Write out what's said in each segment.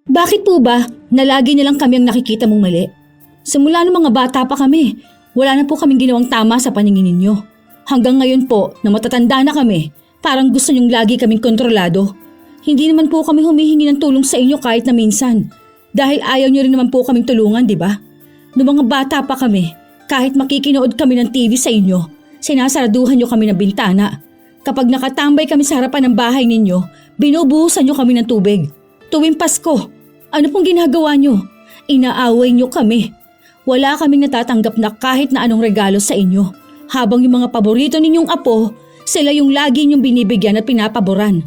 Bakit po ba na lagi nilang kami ang nakikita mong mali? Simula ng mga bata pa kami, wala na po kaming ginawang tama sa paningin ninyo. Hanggang ngayon po na matatanda na kami, parang gusto niyong lagi kaming kontrolado. Hindi naman po kami humihingi ng tulong sa inyo kahit na minsan. Dahil ayaw niyo rin naman po kaming tulungan, di ba? Noong mga bata pa kami, kahit makikinood kami ng TV sa inyo, sinasaraduhan niyo kami ng bintana. Kapag nakatambay kami sa harapan ng bahay ninyo, binubuhusan niyo kami ng tubig. Tuwing Pasko, ano pong ginagawa niyo? Inaaway niyo kami. Wala kaming natatanggap na kahit na anong regalo sa inyo. Habang yung mga paborito ninyong apo, sila yung lagi niyong binibigyan at pinapaboran.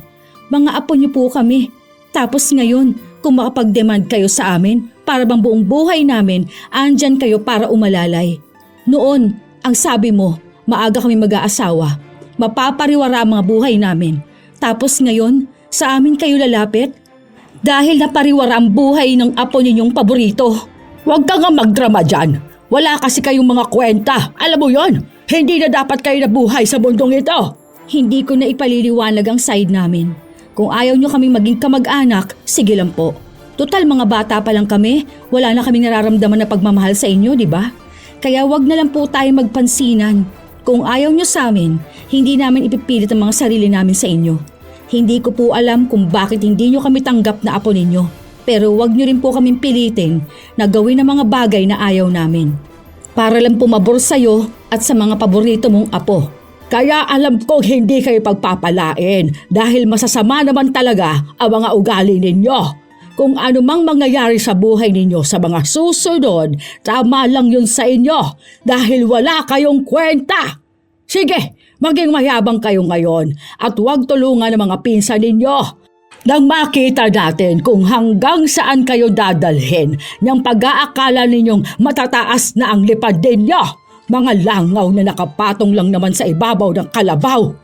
Mga apo niyo po kami. Tapos ngayon, kung makapag-demand kayo sa amin, para bang buong buhay namin, andyan kayo para umalalay. Noon, ang sabi mo, maaga kami mag-aasawa. Mapapariwara ang mga buhay namin. Tapos ngayon, sa amin kayo lalapit? Dahil napariwara ang buhay ng apo ninyong paborito. Huwag ka nga magdrama dyan. Wala kasi kayong mga kwenta. Alam mo yon? Hindi na dapat kayo nabuhay sa mundong ito. Hindi ko na ipaliliwanag ang side namin. Kung ayaw nyo kaming maging kamag-anak, sige lang po. Total mga bata pa lang kami, wala na kaming nararamdaman na pagmamahal sa inyo, di ba? Kaya wag na lang po tayo magpansinan. Kung ayaw nyo sa amin, hindi namin ipipilit ang mga sarili namin sa inyo. Hindi ko po alam kung bakit hindi nyo kami tanggap na apo ninyo. Pero wag nyo rin po kaming pilitin na gawin ang mga bagay na ayaw namin. Para lang pumabor sa'yo at sa mga paborito mong apo. Kaya alam kong hindi kayo pagpapalain dahil masasama naman talaga ang mga ugali ninyo. Kung ano mang mangyayari sa buhay ninyo sa mga susunod, tama lang yun sa inyo dahil wala kayong kwenta. Sige, maging mayabang kayo ngayon at huwag tulungan ang mga pinsan ninyo. Nang makita natin kung hanggang saan kayo dadalhin ng pag-aakala ninyong matataas na ang lipad ninyo. Mga langaw na nakapatong lang naman sa ibabaw ng kalabaw.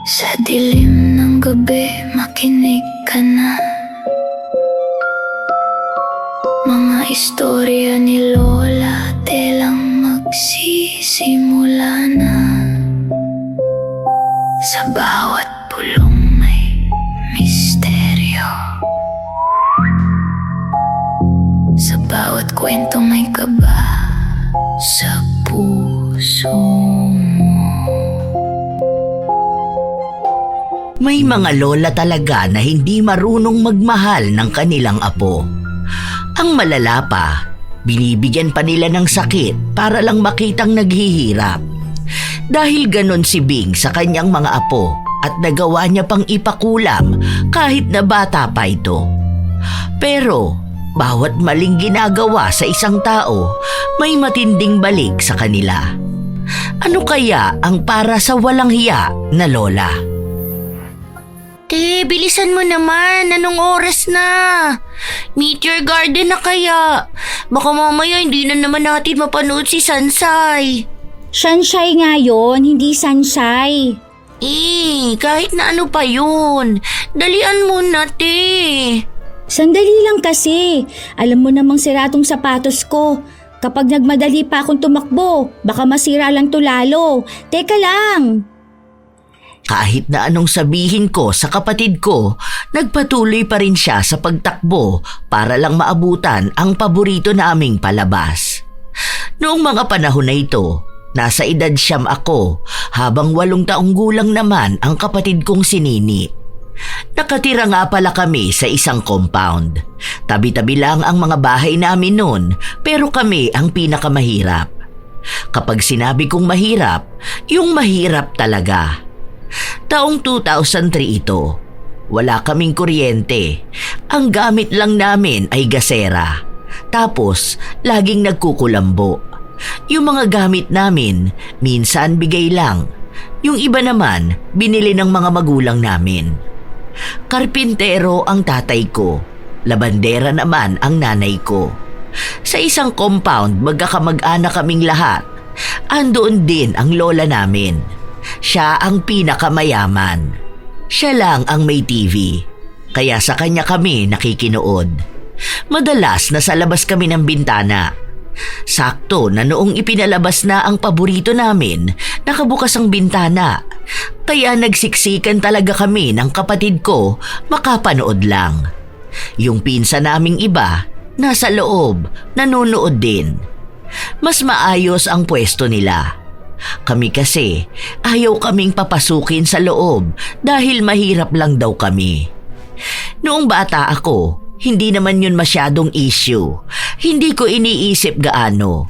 Sa dilim ng gabi, makinig ka na. Mga istorya ni Lola, telang magsisimula na. Sa bawat pulong may misteryo. Sa bawat kwento may kaba sa puso mo. May mga lola talaga na hindi marunong magmahal ng kanilang apo. Ang malala pa, binibigyan pa nila ng sakit para lang makitang naghihirap. Dahil ganon si Bing sa kanyang mga apo at nagawa niya pang ipakulam kahit na bata pa ito. Pero bawat maling ginagawa sa isang tao, may matinding balik sa kanila. Ano kaya ang para sa walang hiya na lola? Te, bilisan mo naman. Anong oras na? Meteor Garden na kaya. Baka mamaya hindi na naman natin mapanood si Sansay. Sansay nga yun, hindi sansay. Kahit na ano pa yun. Dalian mo na, te. Sandali lang kasi. Alam mo namang sira tong sapatos ko. Kapag nagmadali pa akong tumakbo, baka masira lang to lalo. Teka lang. Kahit na anong sabihin ko sa kapatid ko, nagpatuloy pa rin siya sa pagtakbo para lang maabutan ang paborito naming palabas. Noong mga panahon na ito, nasa edad 9 ako habang 8 taong gulang naman ang kapatid kong si Nini. Nakatira nga pala kami sa isang compound. Tabi-tabi lang ang mga bahay namin noon pero kami ang pinakamahirap. Kapag sinabi kong mahirap, yung mahirap talaga. Taong 2003 ito. Wala kaming kuryente. Ang gamit lang namin ay gasera. Tapos, laging nagkukulambo. Yung mga gamit namin, minsan bigay lang. Yung iba naman, binili ng mga magulang namin. Karpintero ang tatay ko. Labandera naman ang nanay ko. Sa isang compound, magkakamag-anak kaming lahat. Andoon din ang lola namin. Siya ang pinakamayaman. Siya lang ang may TV. Kaya sa kanya kami nakikinood. Madalas nasa labas kami ng bintana. Sakto na noong ipinalabas na ang paborito namin, nakabukas ang bintana. Kaya nagsiksikan talaga kami ng kapatid ko makapanood lang. Yung pinsan naming iba, nasa loob, nanonood din. Mas maayos ang pwesto nila. Kami kasi, ayaw kaming papasukin sa loob dahil mahirap lang daw kami. Noong bata ako, hindi naman yun masyadong issue. Hindi ko iniisip gaano.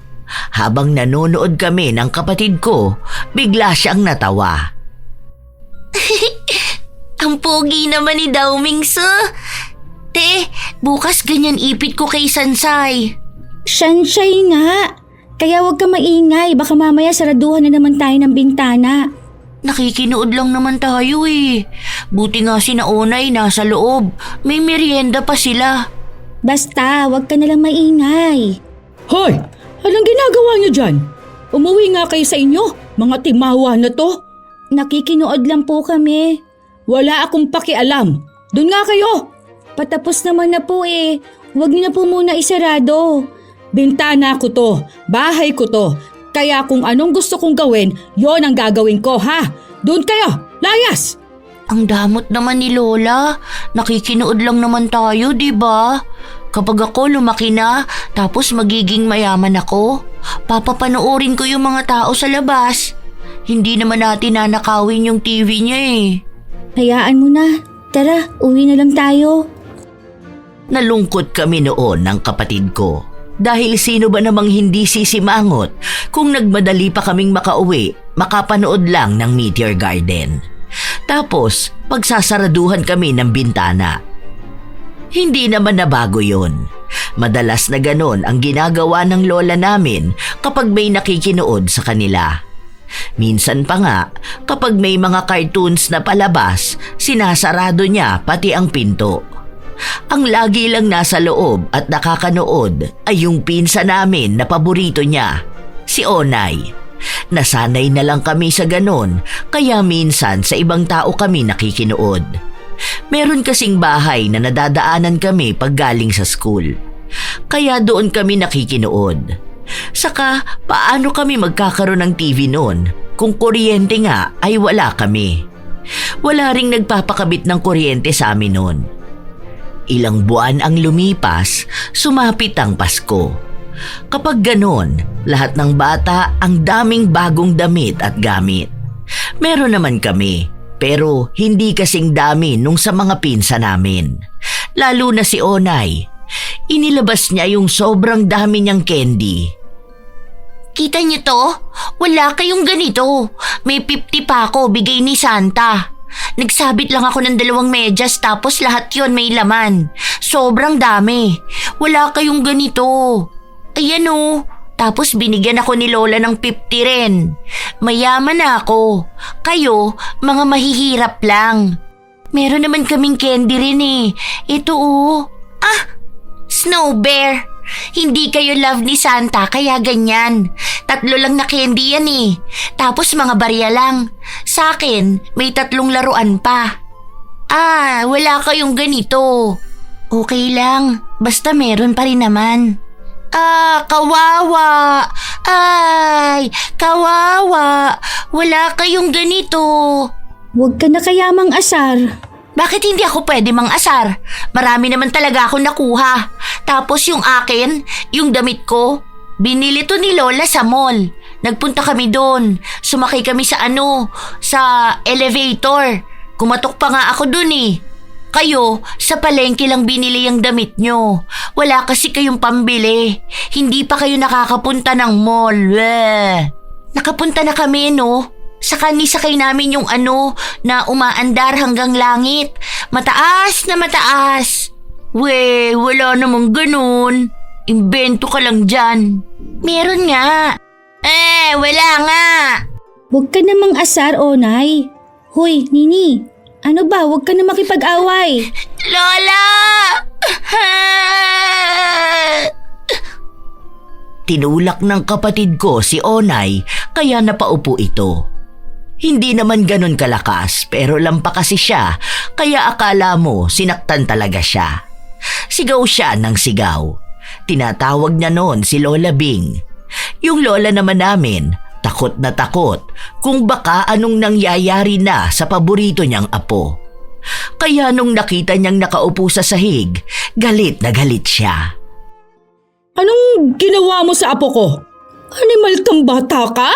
Habang nanonood kami ng kapatid ko, bigla siyang natawa. Ang pogi naman ni Daomingso. Te, bukas ganyan ipit ko kay Sansay. Sansay nga. Kaya huwag ka maingay, baka mamaya saraduhan na naman tayo ng bintana. Nakikinood lang naman tayo eh. Buti nga si Naonay nasa loob. May merienda pa sila. Basta, huwag ka nalang maingay. Hoy! Anong ginagawa niyo dyan? Umuwi nga kayo sa inyo, mga timawa na to. Nakikinood lang po kami. Wala akong pakialam. Doon nga kayo! Patapos naman na po eh. Huwag niyo na po muna isarado. Bintana ko to, bahay ko to. Kaya kung anong gusto kong gawin, yon ang gagawin ko, ha? Doon kayo, layas! Ang damot naman ni Lola. Nakikinood lang naman tayo, di ba? Kapag ako lumaki na, tapos magiging mayaman ako, papapanoorin ko yung mga tao sa labas. Hindi naman natin nanakawin yung TV niya eh. Hayaan mo na. Tara, uwi na lang tayo. Nalungkot kami noon ng kapatid ko. Dahil sino ba namang hindi sisimangot kung nagmadali pa kaming makauwi, makapanood lang ng Meteor Garden. Tapos, pagsasaraduhan kami ng bintana. Hindi naman nabago yun. Madalas na ganon ang ginagawa ng lola namin kapag may nakikinood sa kanila. Minsan pa nga, kapag may mga cartoons na palabas, sinasarado niya pati ang pinto. Ang lagi lang nasa loob at nakakanood ay yung pinsan namin na paborito niya, si Onay. Nasanay na lang kami sa ganon, kaya minsan sa ibang tao kami nakikinood. Meron kasing bahay na nadadaanan kami pag galing sa school. Kaya doon kami nakikinood. Saka, paano kami magkakaroon ng TV noon kung kuryente nga ay wala kami? Wala ring nagpapakabit ng kuryente sa amin noon. Ilang buwan ang lumipas, sumapit ang Pasko. Kapag ganon, lahat ng bata ang daming bagong damit at gamit. Meron naman kami, pero hindi kasing dami nung sa mga pinsa namin. Lalo na si Onay. Inilabas niya yung sobrang dami niyang candy. Kita niyo to? Wala kayong ganito. May 50 pa ako, bigay ni Santa. Nagsabit lang ako ng 2 medyas tapos lahat yon may laman. Sobrang dami. Wala kayong ganito. Ayan o. Tapos binigyan ako ni Lola ng 50 rin. Mayaman na ako. Kayo, mga mahihirap lang. Meron naman kaming candy rin eh. Ito o. Ah! Snow Bear. Hindi kayo love ni Santa kaya ganyan. 3 lang na candy yan eh. Tapos mga barya lang. Sa akin, may 3 laruan pa. Ah, wala kayong ganito. Okay lang, basta meron pa rin naman. Ah, kawawa. Ay, kawawa. Wala kayong ganito. Huwag ka na kaya mang-asar. Bakit hindi ako pwede mang-asar? Marami naman talaga akong nakuha. Tapos yung akin, yung damit ko, binili to ni Lola sa mall. Nagpunta kami doon. Sumakay kami sa sa elevator. Kumatok pa nga ako doon eh. Kayo, sa palengke lang binili yung damit nyo. Wala kasi kayong pambili. Hindi pa kayo nakakapunta ng mall. Nakapunta na kami, no? Saka nisakay namin yung na umaandar hanggang langit. Mataas na mataas. Wala namang ganun. Imbento ka lang dyan. Meron nga. Wala nga. Huwag ka namang asar, Onay. Hoy, Nini. Ano ba? Huwag ka na makipag-away. Lola! Tinulak ng kapatid ko si Onay kaya napaupo ito. Hindi naman ganun kalakas pero lampa kasi siya kaya akala mo sinaktan talaga siya. Sigaw siya ng sigaw. Tinatawag niya noon si Lola Bing. Yung lola naman namin, takot na takot kung baka anong nangyayari na sa paborito niyang apo. Kaya nung nakita niyang nakaupo sa sahig, galit na galit siya. Anong ginawa mo sa apo ko? Animal kang bata ka?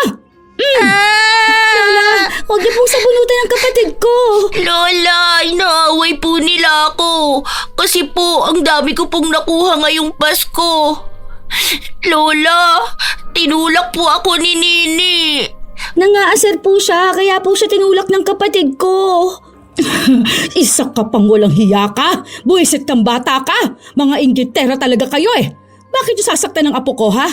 Huwag niyo pong sabunutan ang kapatid ko. Lola, inaaway po nila ako. Kasi po, ang dami ko pong nakuha ngayong Pasko. Lola, tinulak po ako ni Nini. Nangaasar po siya, kaya po siya tinulak ng kapatid ko. Isa ka pang walang hiya ka? Buwisit kang bata ka? Mga inggitera talaga kayo eh. Bakit yung sasaktan ng apo ko ha?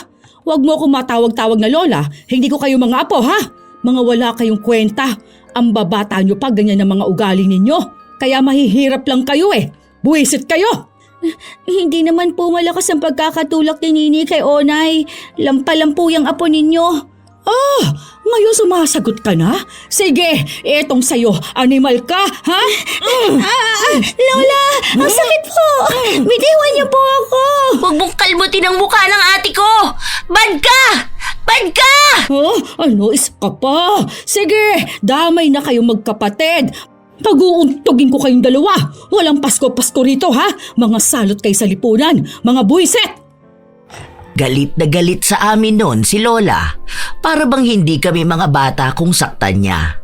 Huwag mo akong matawag-tawag na lola. Hindi ko kayo mga apo ha? Mga wala kayong kwenta. Ang babata nyo pa ganyan ang mga ugali ninyo. Kaya mahihirap lang kayo eh. Buwisit kayo. Hindi naman po malakas ang pagkakatulak ni Nini kay Onay. Lampalampu yung apo ninyo. Ngayon sumasagot ka na? Sige, etong sayo. Animal ka, ha? Lola, ang sakit po. Bitiwan niyo po ako. Huwag mong kalbutin ang mukha ng ate ko. Bad ka! Bad ka! Ano, isa ka pa? Sige, damay na kayong magkapatid. Pag-uuntugin ko kayong dalawa. Walang Pasko-Pasko rito ha? Mga salot kayo sa lipunan. Mga buwiset! Galit na galit sa amin noon si Lola. Para bang hindi kami mga bata kung saktan niya.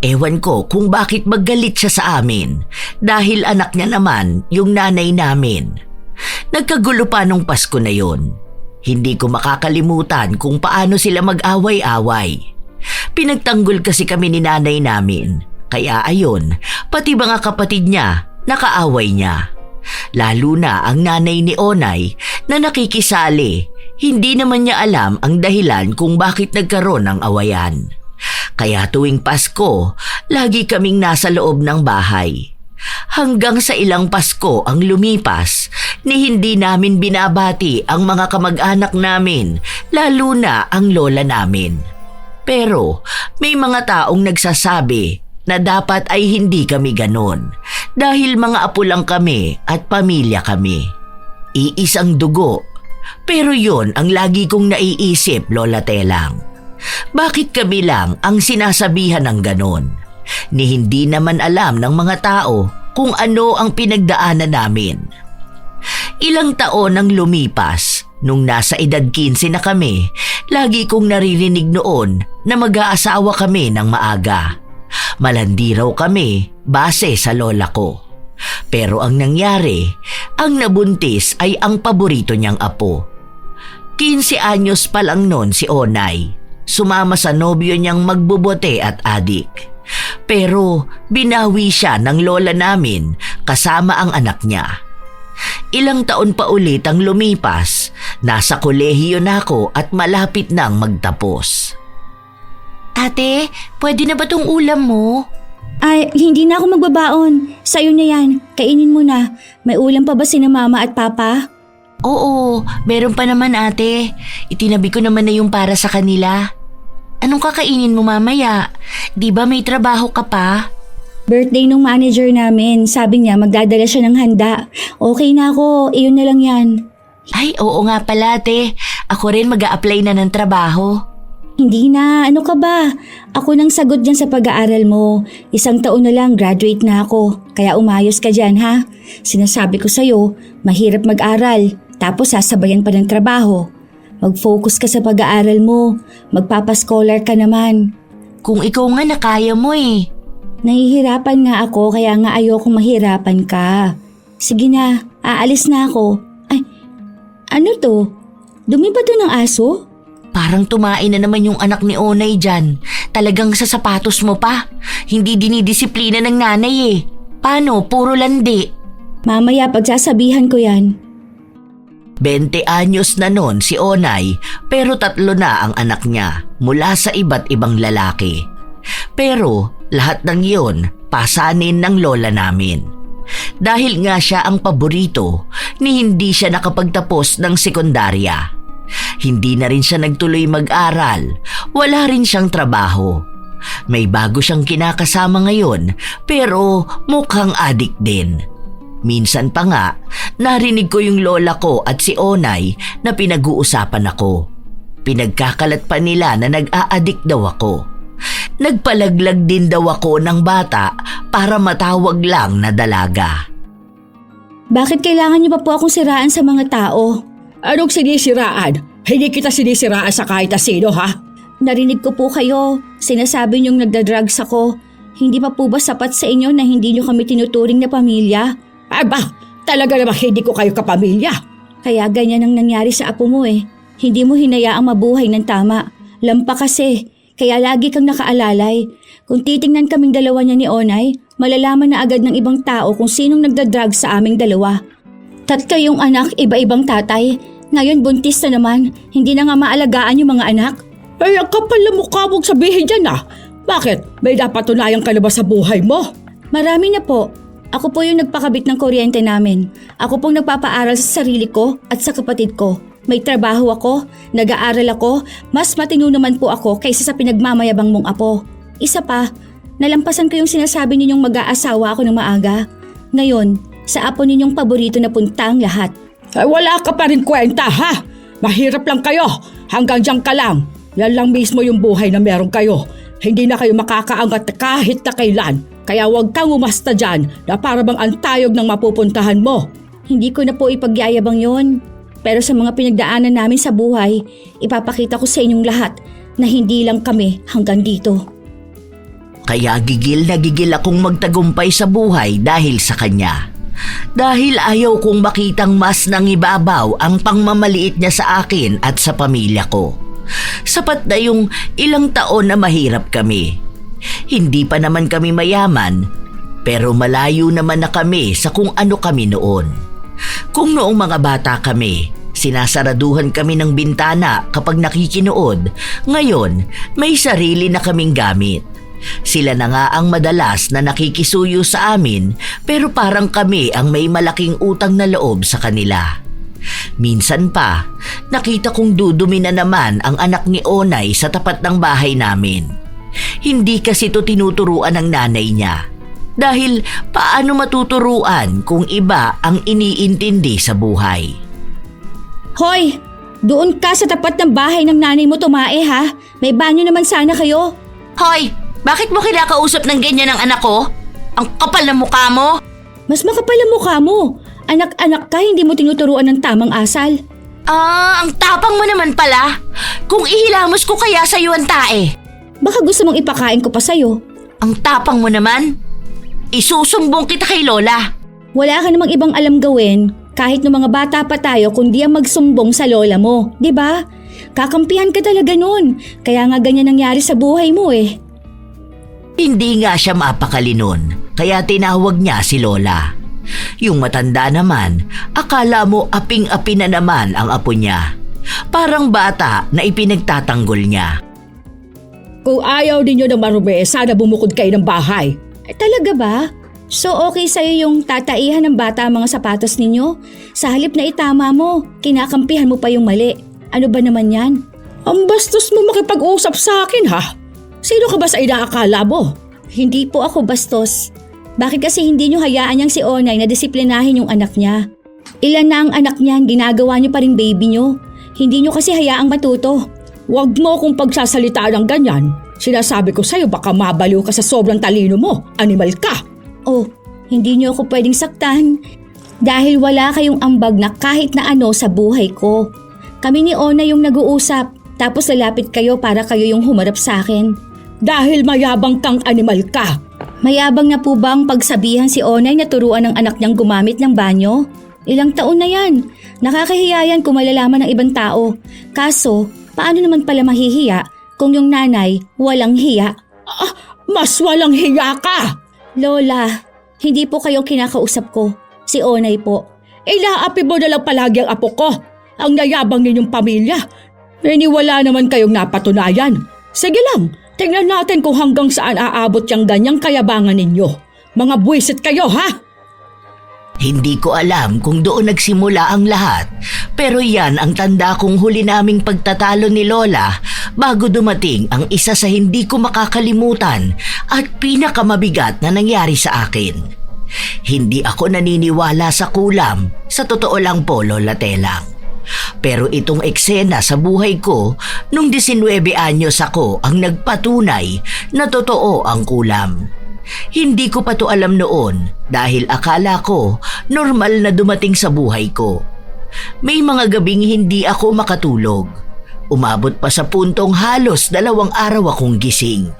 Ewan ko kung bakit maggalit siya sa amin. Dahil anak niya naman yung nanay namin. Nagkagulo pa nung Pasko na yon. Hindi ko makakalimutan kung paano sila mag-away-away. Pinagtanggol kasi kami ni nanay namin. Kaya ayon, pati mga kapatid niya, nakaaway niya. Lalo na ang nanay ni Onay na nakikisali. Hindi naman niya alam ang dahilan kung bakit nagkaroon ng awayan. Kaya tuwing Pasko, lagi kaming nasa loob ng bahay. Hanggang sa ilang Pasko ang lumipas ni hindi namin binabati ang mga kamag-anak namin, lalo na ang lola namin. Pero may mga taong nagsasabi na dapat ay hindi kami ganon dahil mga apo lang kami at pamilya kami. Iisang dugo. Pero yon ang lagi kong naiisip, Lola Telang. Bakit kami lang ang sinasabihan ng ganon? Ni hindi naman alam ng mga tao kung ano ang pinagdaanan namin. Ilang taon ang lumipas, nung nasa edad 15 na kami, lagi kong naririnig noon na mag-aasawa kami ng maaga. Malandi raw kami base sa lola ko. Pero ang nangyari, ang nabuntis ay ang paborito niyang apo. 15 anyos pa lang noon si Onay. Sumama sa nobyo niyang magbubote at adik. Pero binawi siya ng lola namin kasama ang anak niya. Ilang taon pa ulit ang lumipas, nasa kolehiyo na ako at malapit nang magtapos. Ate, pwede na ba tong ulam mo? Ay, hindi na ako magbabaon. Sa'yo na yan. Kainin mo na. May ulam pa ba sina mama at papa? Oo, meron pa naman ate. Itinabi ko naman na yung para sa kanila. Anong kakainin mo mamaya? Di ba may trabaho ka pa? Birthday nung manager namin. Sabi niya magdadala siya ng handa. Okay na ako. Iyon na lang yan. Ay, oo nga pala ate. Ako rin mag-a-apply na ng trabaho. Hindi na. Ano ka ba? Ako nang sagot dyan sa pag-aaral mo. 1 taon na lang, graduate na ako. Kaya umayos ka dyan, ha? Sinasabi ko sa'yo, mahirap mag-aral. Tapos sasabayan pa ng trabaho. Mag-focus ka sa pag-aaral mo. Magpapascholar ka naman. Kung ikaw nga nakaya mo eh. Nahihirapan nga ako kaya nga ayokong mahirapan ka. Sige na, aalis na ako. Ay, ano to? Dumi ba to ng aso? Parang tumain na naman yung anak ni Onay dyan. Talagang sa sapatos mo pa. Hindi dinidisiplina ng nanay eh. Paano? Puro landi. Mamaya pagsasabihan ko yan. 20 anyos na noon si Onay pero 3 na ang anak niya mula sa iba't ibang lalaki. Pero lahat ng iyon pasanin ng lola namin. Dahil nga siya ang paborito ni hindi siya nakapagtapos ng sekundarya. Hindi na rin siya nagtuloy mag-aral, wala rin siyang trabaho. May bago siyang kinakasama ngayon pero mukhang adik din. Minsan pa nga, narinig ko yung lola ko at si Onay na pinag-uusapan ako. Pinagkakalat pa nila na nag-a-addict daw ako. Nagpalaglag din daw ako ng bata para matawag lang na dalaga. Bakit kailangan niyo pa po akong siraan sa mga tao? Anong sinisiraan? Hindi kita sinisiraan sa kahit na sino, ha? Narinig ko po kayo. Sinasabi niyong nagda-drugs ako. Hindi pa po ba sapat sa inyo na hindi niyo kami tinuturing na pamilya? Aba, talaga namang hindi ko kayo kapamilya. Kaya ganyan ang nangyari sa apo mo eh. Hindi mo hinayaang mabuhay ng tama. Lampa kasi. Kaya lagi kang nakaalalay. Kung titingnan kaming dalawa niya ni Onay, malalaman na agad ng ibang tao kung sinong nagdadrag sa aming dalawa. Kayong anak, iba-ibang tatay. Ngayon buntis na naman, hindi na nga maalagaan yung mga anak. Ay, ang kapal na mukha mong sabihin dyan, ah. Bakit? May napatunayan ka na ba sa buhay mo? Marami na po. Ako po yung nagpakabit ng kuryente namin. Ako pong nagpapaaral sa sarili ko at sa kapatid ko. May trabaho ako, nag-aaral ako, mas matino naman po ako kaysa sa pinagmamayabang mong apo. Isa pa, nalampasan ko yung sinasabi ninyong mag-aasawa ako ng maaga. Ngayon, sa apo ninyong paborito na punta ang lahat. Ay, wala ka pa rin kwenta, ha? Mahirap lang kayo. Hanggang dyan ka lang. Yan lang mismo yung buhay na meron kayo. Hindi na kayo makakaangat kahit na kailan. Kaya huwag kang umasta dyan na para bang antayog ng mapupuntahan mo. Hindi ko na po ipagyayabang yon. Pero sa mga pinagdaanan namin sa buhay, ipapakita ko sa inyong lahat na hindi lang kami hanggang dito. Kaya gigil na gigil akong magtagumpay sa buhay dahil sa kanya. Dahil ayaw kong makitang mas nangibabaw ang pangmamaliit niya sa akin at sa pamilya ko. Sapat na yung ilang taon na mahirap kami. Hindi pa naman kami mayaman, pero malayo naman na kami sa kung ano kami noon. Kung noong mga bata kami, sinasaraduhan kami ng bintana kapag nakikinood, ngayon may sarili na kaming gamit. Sila na nga ang madalas na nakikisuyo sa amin, pero parang kami ang may malaking utang na loob sa kanila. Minsan pa, nakita kong dudumi na naman ang anak ni Onay sa tapat ng bahay namin. Hindi kasi to tinuturuan ng nanay niya. Dahil paano matuturuan kung iba ang iniintindi sa buhay? Hoy! Doon ka sa tapat ng bahay ng nanay mo tumae ha? May banyo naman sana kayo. Hoy! Bakit mo kinakausap ng ganyan ang anak ko? Ang kapal ng mukha mo! Mas makapal ang mukha mo. Anak-anak ka, hindi mo tinuturuan ng tamang asal. Ang tapang mo naman pala. Kung ihilamos ko kaya sa'yo ang tae. Baka gusto mong ipakain ko pa sa'yo. Ang tapang mo naman. Isusumbong kita kay Lola. Wala ka namang ibang alam gawin kahit nung mga bata pa tayo kundi ang magsumbong sa lola mo, di ba? Kakampihan ka talaga nun. Kaya nga ganyan nangyari sa buhay mo eh. Hindi nga siya mapakali nun, kaya tinawag niya si Lola. Yung matanda naman, akala mo aping-api na naman ang apo niya. Parang bata na ipinagtatanggol niya. Kung ayaw ninyo ng marumi, sana bumukod kayo ng bahay. Talaga ba? So okay sa'yo yung tataihan ng bata ang mga sapatos ninyo? Sa halip na itama mo, kinakampihan mo pa yung mali. Ano ba naman yan? Ang bastos mo makipag-usap sa akin, ha? Sino ka ba sa inaakala mo? Hindi po ako bastos. Bakit kasi hindi nyo hayaan niyang si Onay na disiplinahin yung anak niya? Ilan na ang anak niyan, ginagawa niyo pa rin baby niyo. Hindi nyo kasi hayaang matuto. Huwag mo kung pagsasalitaan ng ganyan. Sinasabi ko sa'yo baka mabaliw ka sa sobrang talino mo. Animal ka. Oh, hindi nyo ako pwedeng saktan. Dahil wala kayong ambag na kahit na ano sa buhay ko. Kami ni Onay yung nag-uusap. Tapos lalapit kayo para kayo yung humarap sa akin. Dahil mayabang kang animal ka. Mayabang na po ba ang pagsabihan si Onay na turuan ng anak niyang gumamit ng banyo? Ilang taon na yan. Nakakahiya yan kung malalaman ng ibang tao. Kaso, paano naman pala mahihiya kung yung nanay walang hiya? Mas walang hiya ka! Lola, hindi po kayong kinakausap ko. Si Onay po. Ilaapi mo na lang palagi ang apo ko. Ang nayabang ninyong pamilya. Wala naman kayong napatunayan. Sige lang, tingnan natin kung hanggang saan aabot yung ganyang kayabangan ninyo. Mga buwisit kayo, ha? Hindi ko alam kung doon nagsimula ang lahat, pero yan ang tanda kong huli naming pagtatalo ni Lola bago dumating ang isa sa hindi ko makakalimutan at pinakamabigat na nangyari sa akin. Hindi ako naniniwala sa kulam, sa totoo lang po, Lola Telang. Pero itong eksena sa buhay ko nung 19 anyos ako ang nagpatunay na totoo ang kulam. Hindi ko pa to alam noon dahil akala ko normal na dumating sa buhay ko. May mga gabing hindi ako makatulog. Umabot pa sa puntong halos 2 araw akong gising.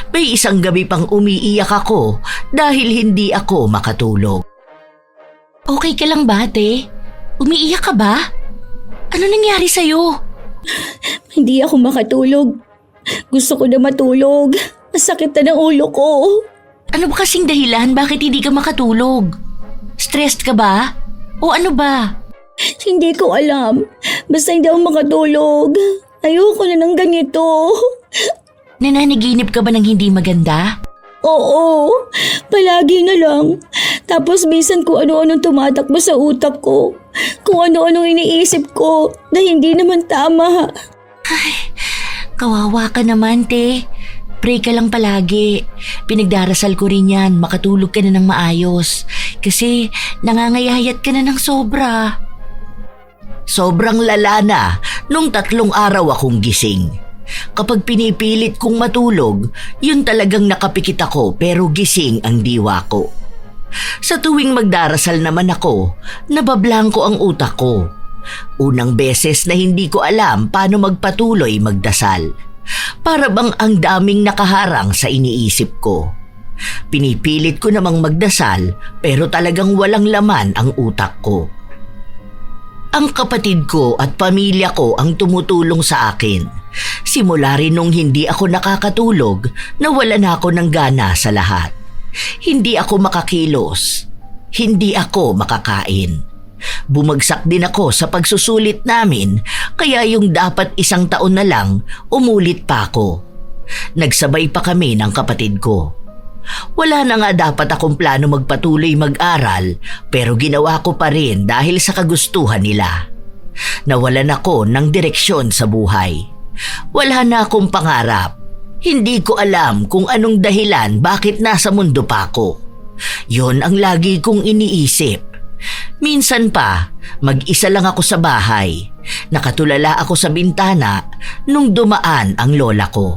May isang gabi pang umiiyak ako dahil hindi ako makatulog. Okay ka lang ba, ate? Umiiyak ka ba? Ano nangyari sa'yo? Hindi ako makatulog. Gusto ko na matulog. Masakit na ng ulo ko. Ano ba kasing dahilan bakit hindi ka makatulog? Stressed ka ba? O ano ba? Hindi ko alam. Basta hindi ako makatulog. Ayoko na ng ganito. Nananaginip ka ba ng hindi maganda? Oo, palagi na lang. Tapos minsan kung ano-anong tumatakbo sa utak ko. Kung ano-anong iniisip ko na hindi naman tama. Kawawa ka naman, te. Pray ka lang palagi. Pinagdarasal ko rin yan, makatulog ka na ng maayos. Kasi nangangayayat ka na ng sobra. Sobrang lala na nung 3 araw akong gising. Kapag pinipilit kong matulog, yun talagang nakapikit ako pero gising ang diwa ko. Sa tuwing magdarasal naman ako, nabablangko ang utak ko. Unang beses na hindi ko alam paano magpatuloy magdasal. Para bang ang daming nakaharang sa iniisip ko. Pinipilit ko namang magdasal pero talagang walang laman ang utak ko. Ang kapatid ko at pamilya ko ang tumutulong sa akin. Simula rin nung hindi ako nakakatulog, nawalan ako ng gana sa lahat. Hindi ako makakilos. Hindi ako makakain. Bumagsak din ako sa pagsusulit namin, kaya yung dapat 1 taon na lang, umulit pa ako. Nagsabay pa kami ng kapatid ko. Wala na nga dapat akong plano magpatuloy mag-aral, pero ginawa ko pa rin dahil sa kagustuhan nila. Nawalan ako ng direksyon sa buhay. Wala na akong pangarap. Hindi ko alam kung anong dahilan bakit nasa mundo pa ako. Yon ang lagi kong iniisip. Minsan pa, mag-isa lang ako sa bahay. Nakatulala ako sa bintana nung dumaan ang lola ko.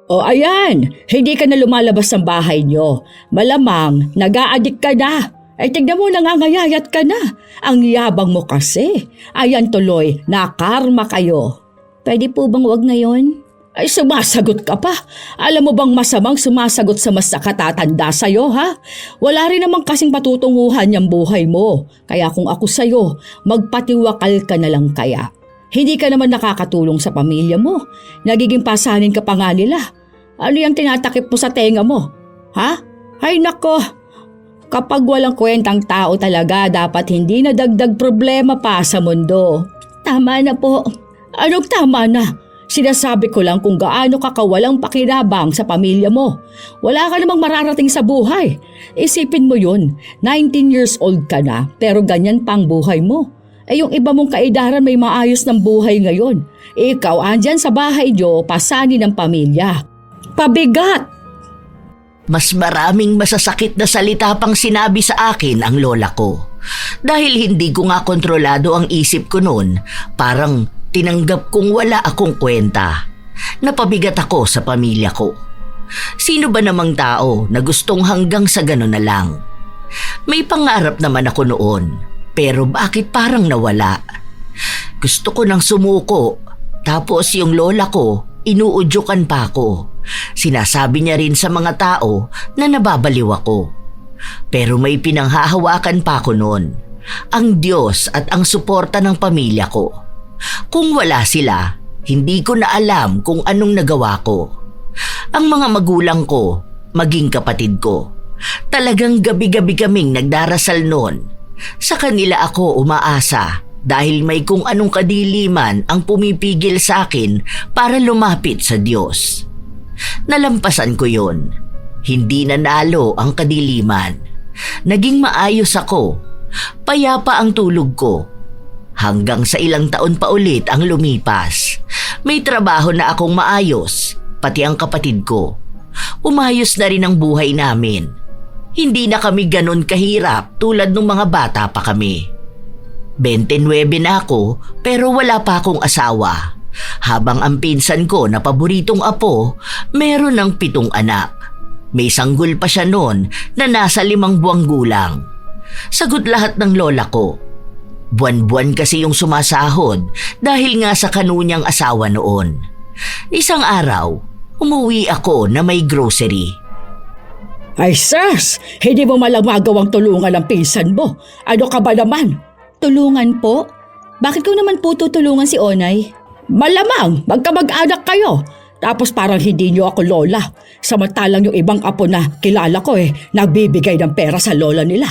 O ayan, hindi ka na lumalabas ng bahay nyo. Malamang, nag-a-addict ka na. Ay tignan mo, nangangayayat ka na. Ang yabang mo kasi. Ayan tuloy, nakarma kayo. Pwede po bang wag ngayon? Ay sumasagot ka pa. Alam mo bang masamang sumasagot sa mas nakatatanda sa'yo, ha? Wala rin naman kasing patutunguhan yung buhay mo. Kaya kung ako sa'yo, magpatiwakal ka na lang kaya. Hindi ka naman nakakatulong sa pamilya mo. Nagiging pasanin ka pa nga nila. Ano yung tinatakip mo sa tenga mo? Ha? Ay nako. Kapag walang kwentang tao talaga, dapat hindi na dagdag problema pa sa mundo. Tama na po. Anong tama na? Sinasabi ko lang kung gaano ka kawalang pakinabang sa pamilya mo. Wala ka namang mararating sa buhay. Isipin mo yun, 19 years old ka na pero ganyan pang buhay mo. Eh yung iba mong kaedaran may maayos ng buhay ngayon. Ikaw andyan sa bahay niyo, pasani ng pamilya. Pabigat! Mas maraming masasakit na salita pang sinabi sa akin ang lola ko. Dahil hindi ko nga kontrolado ang isip ko noon, parang tinanggap kong wala akong kwenta. Napabigat ako sa pamilya ko. Sino ba namang tao na gustong hanggang sa gano'n na lang? May pangarap naman ako noon, pero bakit parang nawala? Gusto ko nang sumuko, tapos yung lola ko, inuudyukan pa ako. Sinasabi niya rin sa mga tao na nababaliw ako. Pero may pinanghahawakan pa ako noon, ang Diyos at ang suporta ng pamilya ko. Kung wala sila, hindi ko na alam kung anong nagawa ko. Ang mga magulang ko, maging kapatid ko, talagang gabi-gabi kaming nagdarasal noon. Sa kanila ako umaasa dahil may kung anong kadiliman ang pumipigil sa akin para lumapit sa Diyos. Nalampasan ko yon. Hindi nanalo ang kadiliman. Naging maayos ako. Payapa ang tulog ko. Hanggang sa ilang taon pa ulit ang lumipas. May trabaho na akong maayos, pati ang kapatid ko. Umayos na rin ang buhay namin. hindi na kami ganon kahirap tulad ng mga bata pa kami. 29 na ako pero wala pa akong asawa. Habang ang pinsan ko na paboritong apo, meron ng 7 anak. May sanggol pa siya noon na nasa 5 buwang gulang. Sagot lahat ng lola ko. Buwan-buwan kasi yung sumasahod dahil nga sa kanuniyang asawa noon. Isang araw, umuwi ako na may grocery. Ay sis, hindi mo malang magawang tulungan ang pinsan mo. Ano ka ba naman? Tulungan po? Bakit ko naman po tutulungan si Onay? Malamang magkamag-anak kayo. Tapos parang hindi niyo ako lola. Samantalang yung ibang apo na kilala ko nagbibigay ng pera sa lola nila.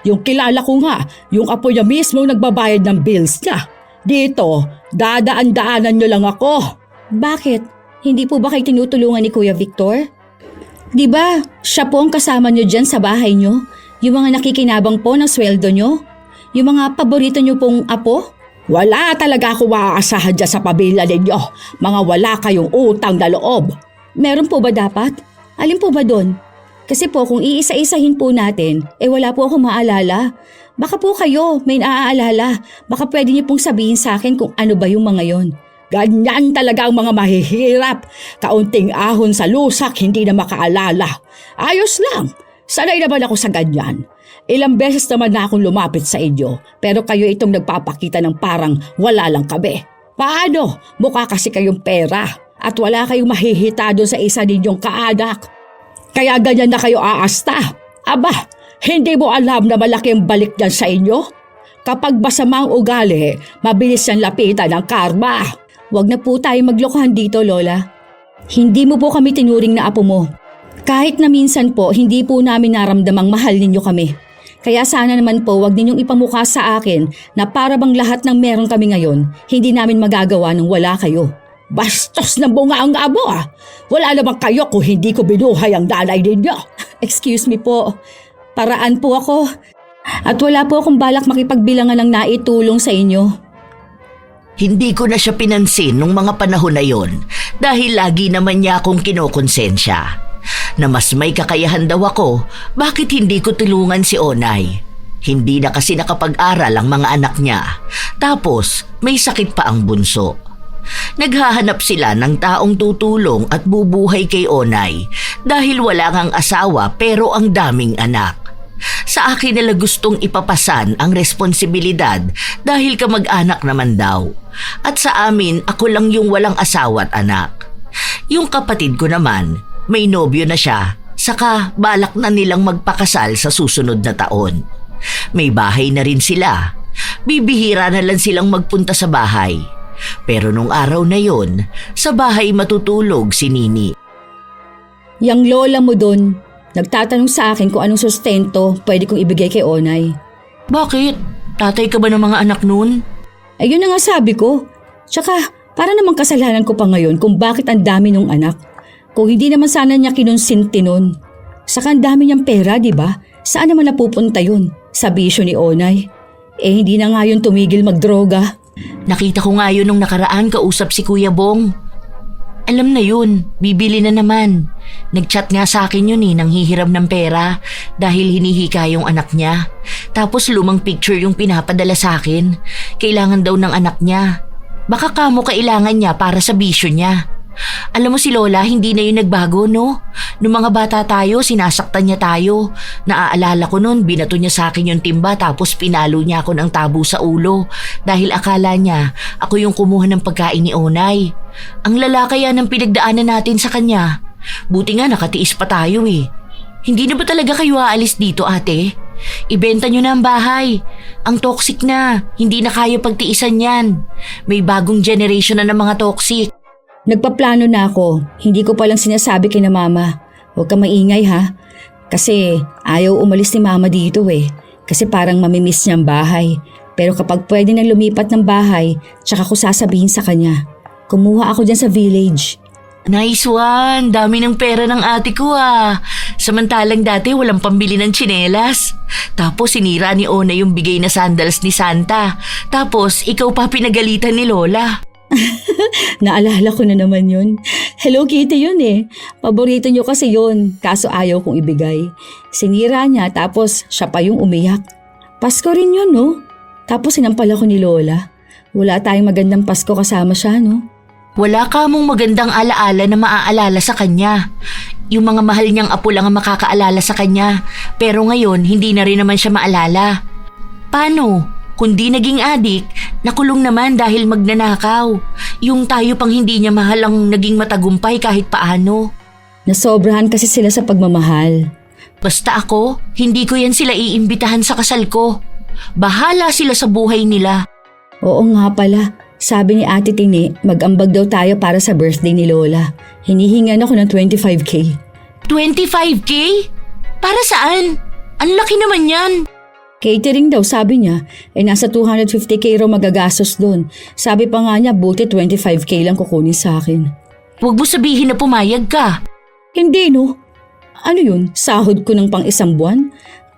Yung kilala ko nga, yung apo niya mismo nagbabayad ng bills niya. Dito, dadaan-daanan niyo lang ako. Bakit? Hindi po ba kayo tinutulungan ni Kuya Victor? Di ba, siya po ang kasama niyo dyan sa bahay niyo? Yung mga nakikinabang po ng sweldo niyo? Yung mga paborito niyo pong apo? Wala talaga ako maaasahan dyan sa pamilya ninyo. Mga wala kayong utang na loob. Meron po ba dapat? Alin po ba doon? Kasi po kung iisa-isahin po natin, wala po akong maalala. Baka po kayo may naaalala. Baka pwede niyo pong sabihin sa akin kung ano ba yung mga yon. Ganyan talaga ang mga mahihirap. Kaunting ahon sa lusak, hindi na makaalala. Ayos lang. Sanay naman ako sa ganyan. Ilang beses naman na akong lumapit sa inyo, pero kayo itong nagpapakita ng parang wala lang kami. Paano? Mukha kasi kayong pera at wala kayong mahihita doon sa isa ninyong kaanak. Kaya ganyan na kayo aasta. Aba, hindi mo alam na malaki ang balik niyan sa inyo? Kapag masama ang ugali, mabilis yan lapitan ng karma. Huwag na po tayo maglokohan dito, Lola. Hindi mo po kami tinuring na apo mo. Kahit na minsan po, hindi po namin naramdamang mahal ninyo kami. Kaya sana naman po, huwag ninyong ipamukha sa akin na para bang lahat ng meron kami ngayon, hindi namin magagawa nung wala kayo. Bastos na bunga ang abo Wala naman kayo kung hindi ko binuhay ang nanay ninyo. Excuse me po, paraan po ako. At wala po akong balak makipagbilangan ng naitulong sa inyo. Hindi ko na siya pinansin nung mga panahon na yon dahil lagi naman niya akong kinokonsensya. Na mas may kakayahan daw ako, bakit hindi ko tulungan si Onay? Hindi na kasi nakapag-aral ang mga anak niya. Tapos may sakit pa ang bunso. Naghahanap sila ng taong tutulong at bubuhay kay Onay dahil wala ngang asawa pero ang daming anak. Sa akin nila gustong ipapasan ang responsibilidad dahil kamag-anak naman daw. At sa amin, ako lang yung walang asawa at anak. Yung kapatid ko naman, may nobyo na siya, saka balak na nilang magpakasal sa susunod na taon. May bahay na rin sila. Bibihira na lang silang magpunta sa bahay. Pero nung araw na yon, sa bahay matutulog si Nini. Yang lola mo doon, nagtatanong sa akin kung anong sustento pwede kong ibigay kay Onay. Bakit? Tatay ka ba ng mga anak nun? Ayun na nga sabi ko. Tsaka, para namang kasalanan ko pa ngayon kung bakit ang dami nung anak. Kung hindi naman sana niya kinonsinti nun. Saka ang dami niyang pera, di ba? Saan naman napupunta yun? Sa bisyo ni Onay. Hindi na nga yun tumigil magdroga. Nakita ko nga yun nung nakaraan kausap si Kuya Bong. Alam na yun, bibili na naman. Nag-chat nga sa akin yun nang hihiram ng pera dahil hinihika yung anak niya. Tapos lumang picture yung pinapadala sa akin. Kailangan daw ng anak niya. Baka kamo kailangan niya para sa bisyo niya. Alam mo si Lola, hindi na yun nagbago, no? Nung mga bata tayo, sinasaktan niya tayo. Naaalala ko nun, binato niya sa akin yung timba tapos pinalo niya ako ng tabo sa ulo dahil akala niya ako yung kumuha ng pagkain ni Onay. Ang lalaki yan ang pinagdaanan natin sa kanya. Buti nga nakatiis pa tayo eh. Hindi na ba talaga kayo aalis dito, ate? Ibenta nyo na ang bahay. Ang toxic na, hindi na kaya pagtiisan yan. May bagong generation na ng mga toxic. Nagpaplano na ako. Hindi ko palang sinasabi kina mama. Huwag ka maingay ha. Kasi ayaw umalis ni mama dito eh. Kasi parang mamimiss niya ang bahay. Pero kapag pwede nang lumipat ng bahay, tsaka ko sasabihin sa kanya. Kumuha ako dyan sa village. Nice one! Dami ng pera ng ate ko ah. Samantalang dati walang pambili ng tsinelas. Tapos sinira ni Ona yung bigay na sandals ni Santa. Tapos ikaw pa pinagalitan ni Lola. Naalala ko na naman yun. Hello Kitty yun eh. Paborito niyo kasi yun, kaso ayaw kong ibigay. Sinira niya tapos siya pa yung umiyak. Pasko rin yun no? Tapos sinampal ako ni Lola. Wala tayong magandang Pasko kasama siya no? Wala ka mong magandang alaala na maaalala sa kanya. Yung mga mahal niyang apo lang ang makakaalala sa kanya. Pero ngayon, hindi na rin naman siya maalala. Paano? Kung di naging adik, nakulong naman dahil magnanakaw. Yung tayo pang hindi niya mahal ang naging matagumpay kahit paano. Nasobrahan kasi sila sa pagmamahal. Basta ako, hindi ko yan sila iimbitahan sa kasal ko. Bahala sila sa buhay nila. Oo nga pala. Sabi ni Ate Tini, mag-ambag daw tayo para sa birthday ni Lola. Hinihingan ako ng 25K. 25K? Para saan? Ang laki naman yan. Catering daw sabi niya, nasa 250K raw magagastos doon. Sabi pa nga niya, buti 25K lang kukunin sa akin. Huwag mo sabihin na pumayag ka. Hindi no. Ano yun, sahod ko ng pang isang buwan?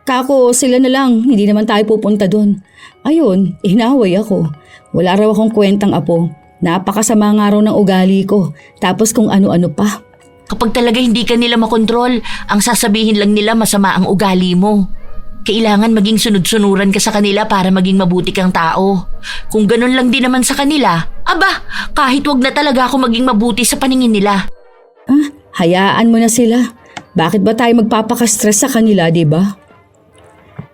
Kako sila na lang, hindi naman tayo pupunta doon. Ayun, hinaway ako. Wala raw akong kwentang apo. Napakasama nga raw ng ugali ko. Tapos kung ano-ano pa. Kapag talaga hindi ka nila makontrol, ang sasabihin lang nila masama ang ugali mo. Kailangan maging sunod-sunuran ka sa kanila para maging mabuti kang tao. Kung ganun lang din naman sa kanila, aba, kahit wag na talaga ako maging mabuti sa paningin nila. Hayaan mo na sila. Bakit ba tayo magpapaka-stress sa kanila, di ba?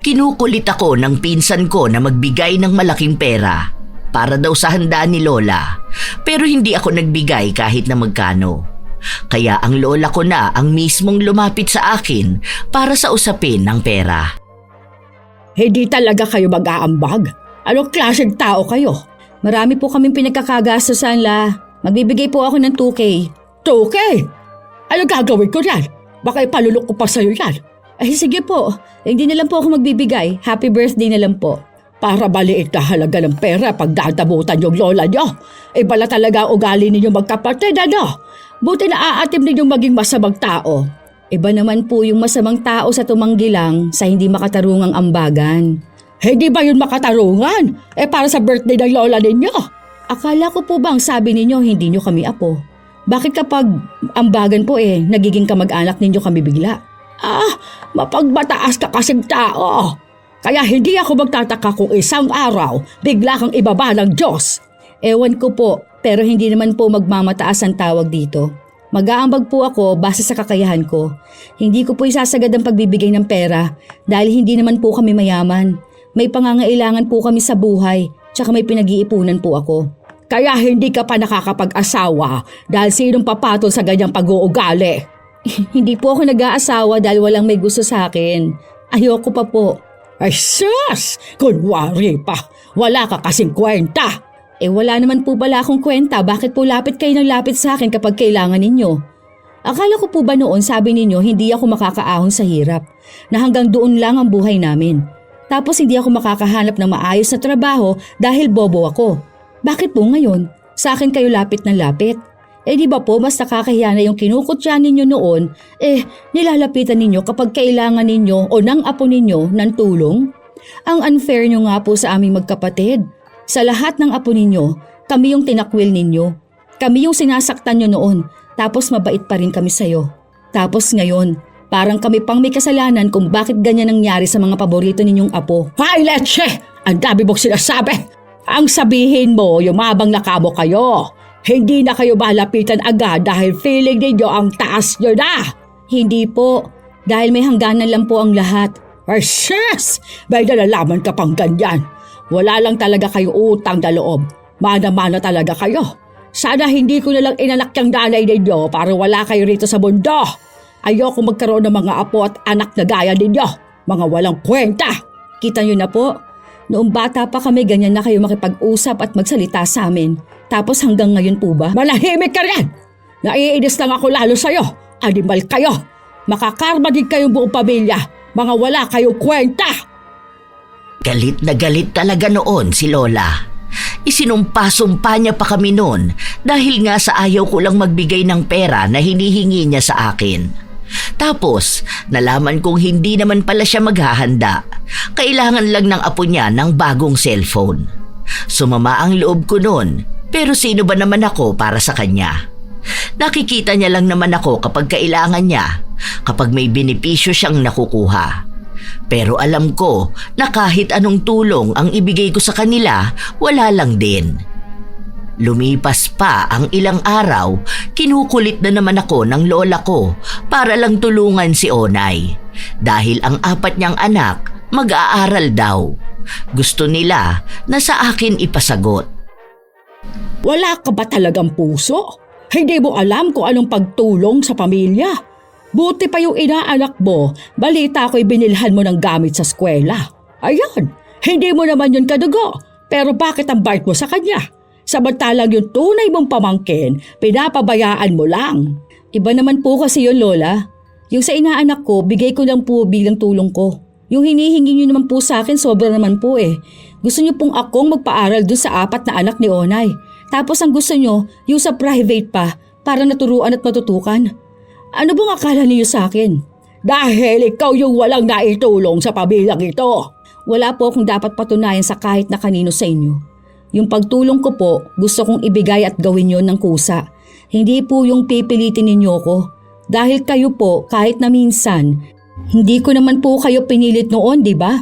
Kinukulit ako ng pinsan ko na magbigay ng malaking pera para daw sa handa ni Lola. Pero hindi ako nagbigay kahit na magkano. Kaya ang lola ko na ang mismong lumapit sa akin para sa usapin ng pera. Hindi talaga kayo mag-aambag. Anong klaseng tao kayo? Marami po kaming pinagkakagastosan la. Magbibigay po ako ng 2K. 2K? Ano gagawin ko yan? Baka ipalulok ko pa sa'yo yan. Ay sige po, hindi na lang po ako magbibigay. Happy birthday na lang po. Para maliit na halaga ng pera pag dadabutan yung lola nyo. Bala talaga ang ugali ninyo magkapatid, ano? Buti na aatim ninyong maging masamang tao. Iba naman po yung masamang tao sa tumanggi lang sa hindi makatarungang ambagan. Hindi ba yun makatarungan? Para sa birthday ng lola ninyo. Akala ko po bang sabi ninyo hindi nyo kami apo? Bakit kapag ambagan po nagiging kamag-anak ninyo kami bigla? Mapagbataas ka kasing tao. Kaya hindi ako magtataka kung isang araw bigla kang ibaba ng Diyos. Ewan ko po, pero hindi naman po magmamataas ang tawag dito. Mag-aambag po ako base sa kakayahan ko. Hindi ko po isasagad ang pagbibigay ng pera dahil hindi naman po kami mayaman. May pangangailangan po kami sa buhay, tsaka may pinag-iipunan po ako. Kaya hindi ka pa nakakapag-asawa dahil sinong papatol sa ganyang pag-uugali? Hindi po ako nag-aasawa dahil walang may gusto sa akin. Ayoko pa po. Ay sus! Kunwari pa, wala ka kasing kwenta. Wala naman po pala akong kwenta. Bakit po lapit kayo ng lapit sa akin kapag kailangan ninyo? Akala ko po ba noon sabi ninyo hindi ako makakaahon sa hirap, na hanggang doon lang ang buhay namin. Tapos hindi ako makakahanap ng maayos na trabaho dahil bobo ako. Bakit po ngayon? Sa akin kayo lapit ng lapit. Di ba po mas nakakahiya na yung kinukutya ninyo noon, nilalapitan ninyo kapag kailangan ninyo o ng apo ninyo ng tulong? Ang unfair nyo nga po sa aming magkapatid. Sa lahat ng apo ninyo, kami yung tinakwil ninyo. Kami yung sinasaktan nyo noon, tapos mabait pa rin kami sa'yo. Tapos ngayon, parang kami pang may kasalanan kung bakit ganyan nangyari sa mga paborito ninyong apo. Hay leche! Ang dami mong sinasabi! Ang sabihin mo, yumabang na kamo kayo. Hindi na kayo malapitan agad dahil feeling ninyo ang taas nyo na. Hindi po, dahil may hangganan lang po ang lahat. Ay sis! May nalalaman ka pang ganyan. Wala lang talaga kayo utang na loob. Mana-mana talaga kayo. Sana hindi ko na lang inanak yung nanay ninyo para wala kayo rito sa mundo. Ayoko magkaroon ng mga apo at anak na gaya ninyo. Mga walang kwenta. Kita nyo na po, noong bata pa kami ganyan na kayo makipag-usap at magsalita sa amin. Tapos hanggang ngayon po ba? Malahimik ka rin! Naiinis lang ako lalo sa'yo. Animal kayo. Makakarma din kayong buong pamilya. Mga wala kayong kwenta. Galit na galit talaga noon si Lola. Isinumpa-sumpa niya pa kami noon dahil nga sa ayaw ko lang magbigay ng pera na hinihingi niya sa akin. Tapos, nalaman kong hindi naman pala siya maghahanda. Kailangan lang ng apo niya ng bagong cellphone. Sumama ang loob ko noon, Pero sino ba naman ako para sa kanya? Nakikita niya lang naman ako kapag kailangan niya, kapag may benepisyo siyang nakukuha. Pero alam ko na kahit anong tulong ang ibigay ko sa kanila, wala lang din. Lumipas pa ang ilang araw, kinukulit na naman ako ng lola ko para lang tulungan si Onay. Dahil ang 4 niyang anak mag-aaral daw. Gusto nila na sa akin ipasagot. Wala ka ba talagang puso? Hindi mo alam kung anong pagtulong sa pamilya. Buti pa yung inaanak mo, balita ko'y binilhan mo ng gamit sa eskwela. Ayan, hindi mo naman yun kadugo. Pero bakit ang bait mo sa kanya? Samantalang yung tunay mong pamangkin, pinapabayaan mo lang. Iba naman po kasi yun, Lola. Yung sa inaanak ko, bigay ko lang po bilang tulong ko. Yung hinihingi niyo naman po sa akin, sobra naman po eh. Gusto niyo pong akong magpaaral dun sa 4 na anak ni Onay. Tapos ang gusto niyo, yung sa private pa, para naturuan at matutukan. Ano bang akala niyo sa akin? Dahil ikaw yung walang naitulong sa pamilyang ito. Wala po akong dapat patunayan sa kahit na kanino sa inyo. Yung pagtulong ko po, gusto kong ibigay at gawin yon ng kusa. Hindi po yung pipilitin ninyo ko. Dahil kayo po, kahit na minsan, hindi ko naman po kayo pinilit noon, di ba?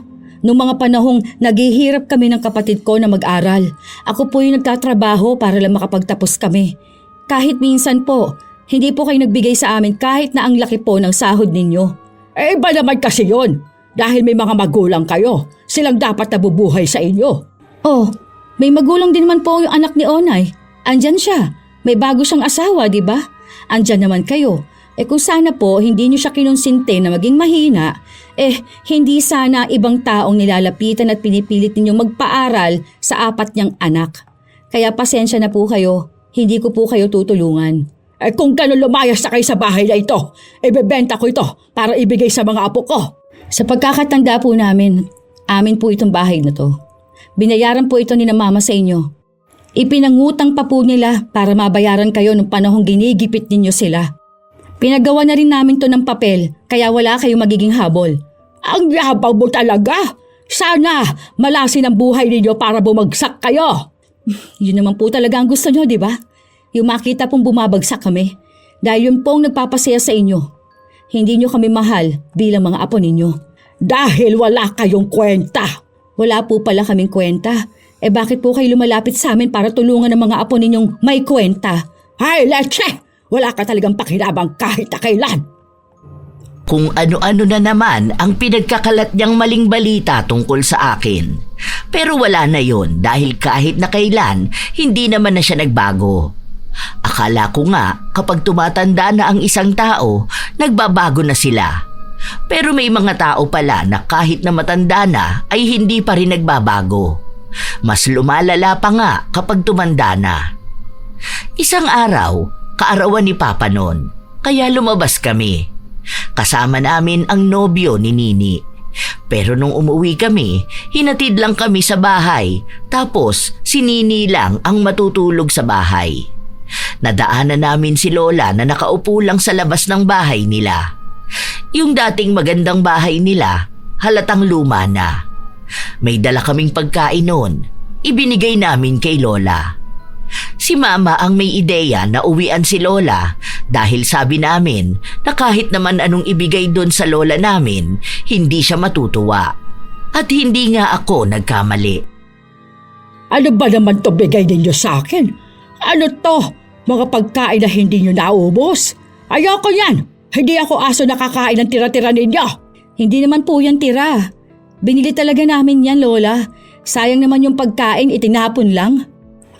Noong mga panahong naghihirap kami ng kapatid ko na mag-aral, ako po yung nagtatrabaho para lang makapagtapos kami. Kahit minsan po, hindi po kayo nagbigay sa amin kahit na ang laki po ng sahod ninyo. Eh, iba naman kasi yun. Dahil may mga magulang kayo, silang dapat nabubuhay sa inyo. Oh, may magulang din naman po yung anak ni Onay. Andyan siya. May bago siyang asawa, di ba? Andyan naman kayo. Kung sana po hindi niyo siya kinonsinte na maging mahina, hindi sana ibang taong nilalapitan at pinipilit ninyong magpaaral sa 4 niyang anak. Kaya pasensya na po kayo, hindi ko po kayo tutulungan. Kung gano'n lumayas na kayo sa bahay na ito, ibebenta ko ito para ibigay sa mga apo ko. Sa pagkakatanda po namin, amin po itong bahay na to. Binayaran po ito ni na mama sa inyo. Ipinangutang pa po nila para mabayaran kayo nung panahong ginigipit ninyo sila. Pinagawa na rin namin to ng papel, kaya wala kayong magiging habol. Ang yabang mo talaga! Sana malasin ang buhay ninyo para bumagsak kayo! Yun naman po talaga ang gusto nyo, di ba? Yung makita pong bumabagsak kami. Dahil yun pong nagpapasaya sa inyo. Hindi nyo kami mahal bilang mga apo ninyo. Dahil wala kayong kwenta! Wala po pala kaming kwenta. Bakit po kayo lumalapit sa amin para tulungan ng mga apo ninyong may kwenta? Hay, leche! Wala ka talagang pakinabang kahit na kailan. Kung ano-ano na naman ang pinagkakalat niyang maling balita tungkol sa akin. Pero wala na yon dahil kahit na kailan, hindi naman na siya nagbago. Akala ko nga kapag tumatanda na ang isang tao, nagbabago na sila. Pero may mga tao pala na kahit na matanda na ay hindi pa rin nagbabago. Mas lumalala pa nga kapag tumanda na. Isang araw, kaarawan ni Papa noon, kaya lumabas kami. Kasama namin ang nobyo ni Nini. Pero nung umuwi kami, hinatid lang kami sa bahay, tapos si Nini lang ang matutulog sa bahay. Nadaanan namin si Lola na nakaupo lang sa labas ng bahay nila. Yung dating magandang bahay nila, halatang luma na. May dala kaming pagkain noon, ibinigay namin kay Lola. Si Mama ang may ideya na uwian si Lola dahil sabi namin na kahit naman anong ibigay doon sa Lola namin, hindi siya matutuwa. At hindi nga ako nagkamali. Ano ba naman to bigay ninyo sa akin? Ano to? Mga pagkain na hindi nyo naubos? Ayoko yan! Hindi ako aso nakakain ng tira-tira ninyo! Hindi naman po yan tira. Binili talaga namin yan, Lola. Sayang naman yung pagkain, itinapon lang.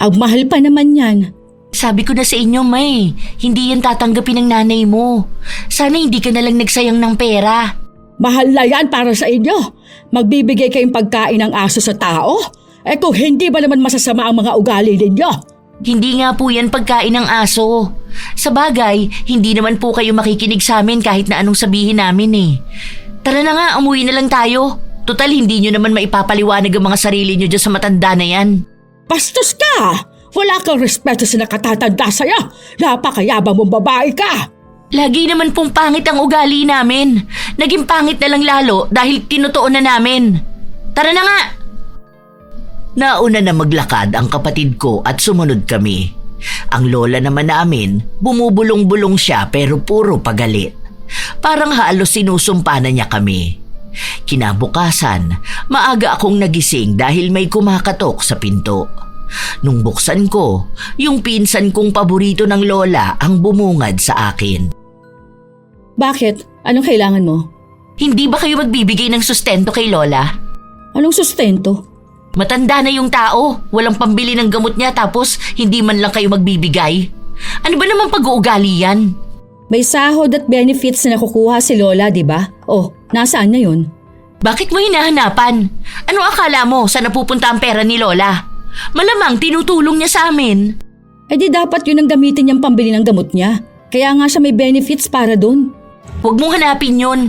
Ang mahal pa naman yan. Sabi ko na sa inyo, May, hindi yan tatanggapin ng nanay mo. Sana hindi ka nalang nagsayang ng pera. Mahal na yan para sa inyo. Magbibigay kayong pagkain ng aso sa tao? Kung hindi ba naman masasama ang mga ugali ninyo? Hindi nga po yan pagkain ng aso. Sa bagay, hindi naman po kayo makikinig sa amin kahit na anong sabihin namin eh. Tara na nga, umuwi na lang tayo. Total, hindi nyo naman maipapaliwanag ang mga sarili nyo dyan sa matanda na yan. Bastos ka! Wala kang respeto sa nakatatanda sa'yo. Napakayabang mong babae ka! Lagi naman pong pangit ang ugali namin. Naging pangit na lang lalo dahil tinutuon na namin. Tara na nga! Nauna na maglakad ang kapatid ko at sumunod kami. Ang lola naman namin, bumubulong-bulong siya pero puro pagalit. Parang halos sinusumpa na niya kami. Kinabukasan, maaga akong nagising dahil may kumakatok sa pinto. Nung buksan ko, yung pinsan kong paborito ng lola ang bumungad sa akin. Bakit? Anong kailangan mo? Hindi ba kayo magbibigay ng sustento kay Lola? Anong sustento? Matanda na yung tao, walang pambili ng gamot niya tapos hindi man lang kayo magbibigay. Ano ba naman pag-uugali yan? May sahod at benefits na nakukuha si Lola, di ba? Oh, nasaan na yun? Bakit mo hinahanapan? Ano akala mo sa napupunta ang pera ni Lola? Malamang tinutulong niya sa amin. Eh di dapat yun ang gamitin niyang pambili ng gamot niya. Kaya nga siya may benefits para dun. Huwag mong hanapin yun.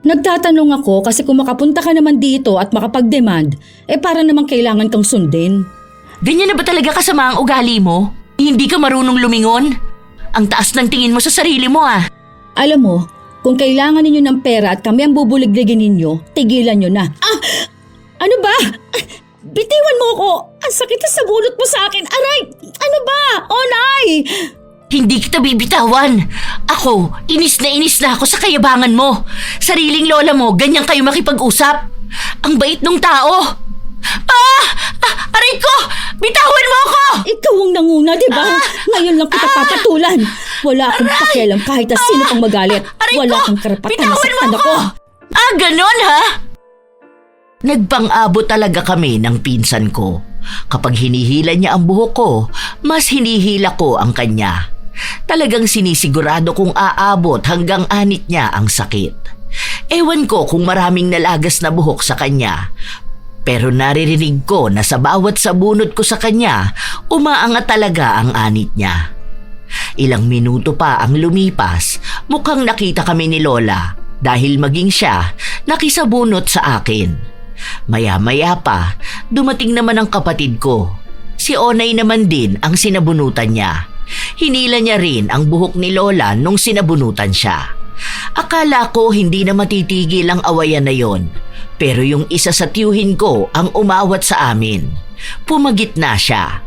Nagtatanong ako kasi kung makapunta ka naman dito at makapag-demand, para naman kailangan kang sundin. Ganyan na ba talaga kasama ang ugali mo? Hindi ka marunong lumingon? Ang taas ng tingin mo sa sarili mo ah. Alam mo, kung kailangan ninyo ng pera at kami ang bubuligligin ninyo, tigilan nyo na. Ano ba? Bitiwan mo ako! Ang sakit na sa bunot mo sa akin! Aray! Ano ba? Oh, Nay! Hindi kita bibitawan. Ako, inis na ako sa kayabangan mo. Sariling lola mo, ganyan kayo makipag-usap. Ang bait nung tao. Aray ko! Bitawan mo ako! Ikaw ang nanguna, di ba? Ngayon lang kita papatulan. Wala akong pakialam kahit na sino pang magalit. Aray Wala ko! kang karapatan na Bitawan mo saktan ako. Ganon ha? Nagpang-abot talaga kami ng pinsan ko. Kapag hinihila niya ang buhok ko, mas hinihila ko ang kanya. Talagang sinisigurado kong aabot hanggang anit niya ang sakit. Ewan ko kung maraming nalagas na buhok sa kanya. Pero naririnig ko na sa bawat sabunot ko sa kanya, umaangat talaga ang anit niya. Ilang minuto pa ang lumipas, mukhang nakita kami ni Lola dahil maging siya nakisabunot sa akin. Maya-maya pa, dumating naman ang kapatid ko. Si Onay naman din ang sinabunutan niya. Hinila niya rin ang buhok ni Lola nung sinabunutan siya. Akala ko hindi na matitigil ang awayan na yon. Pero yung isa sa tiyuhin ko ang umawat sa amin. Pumagit na siya.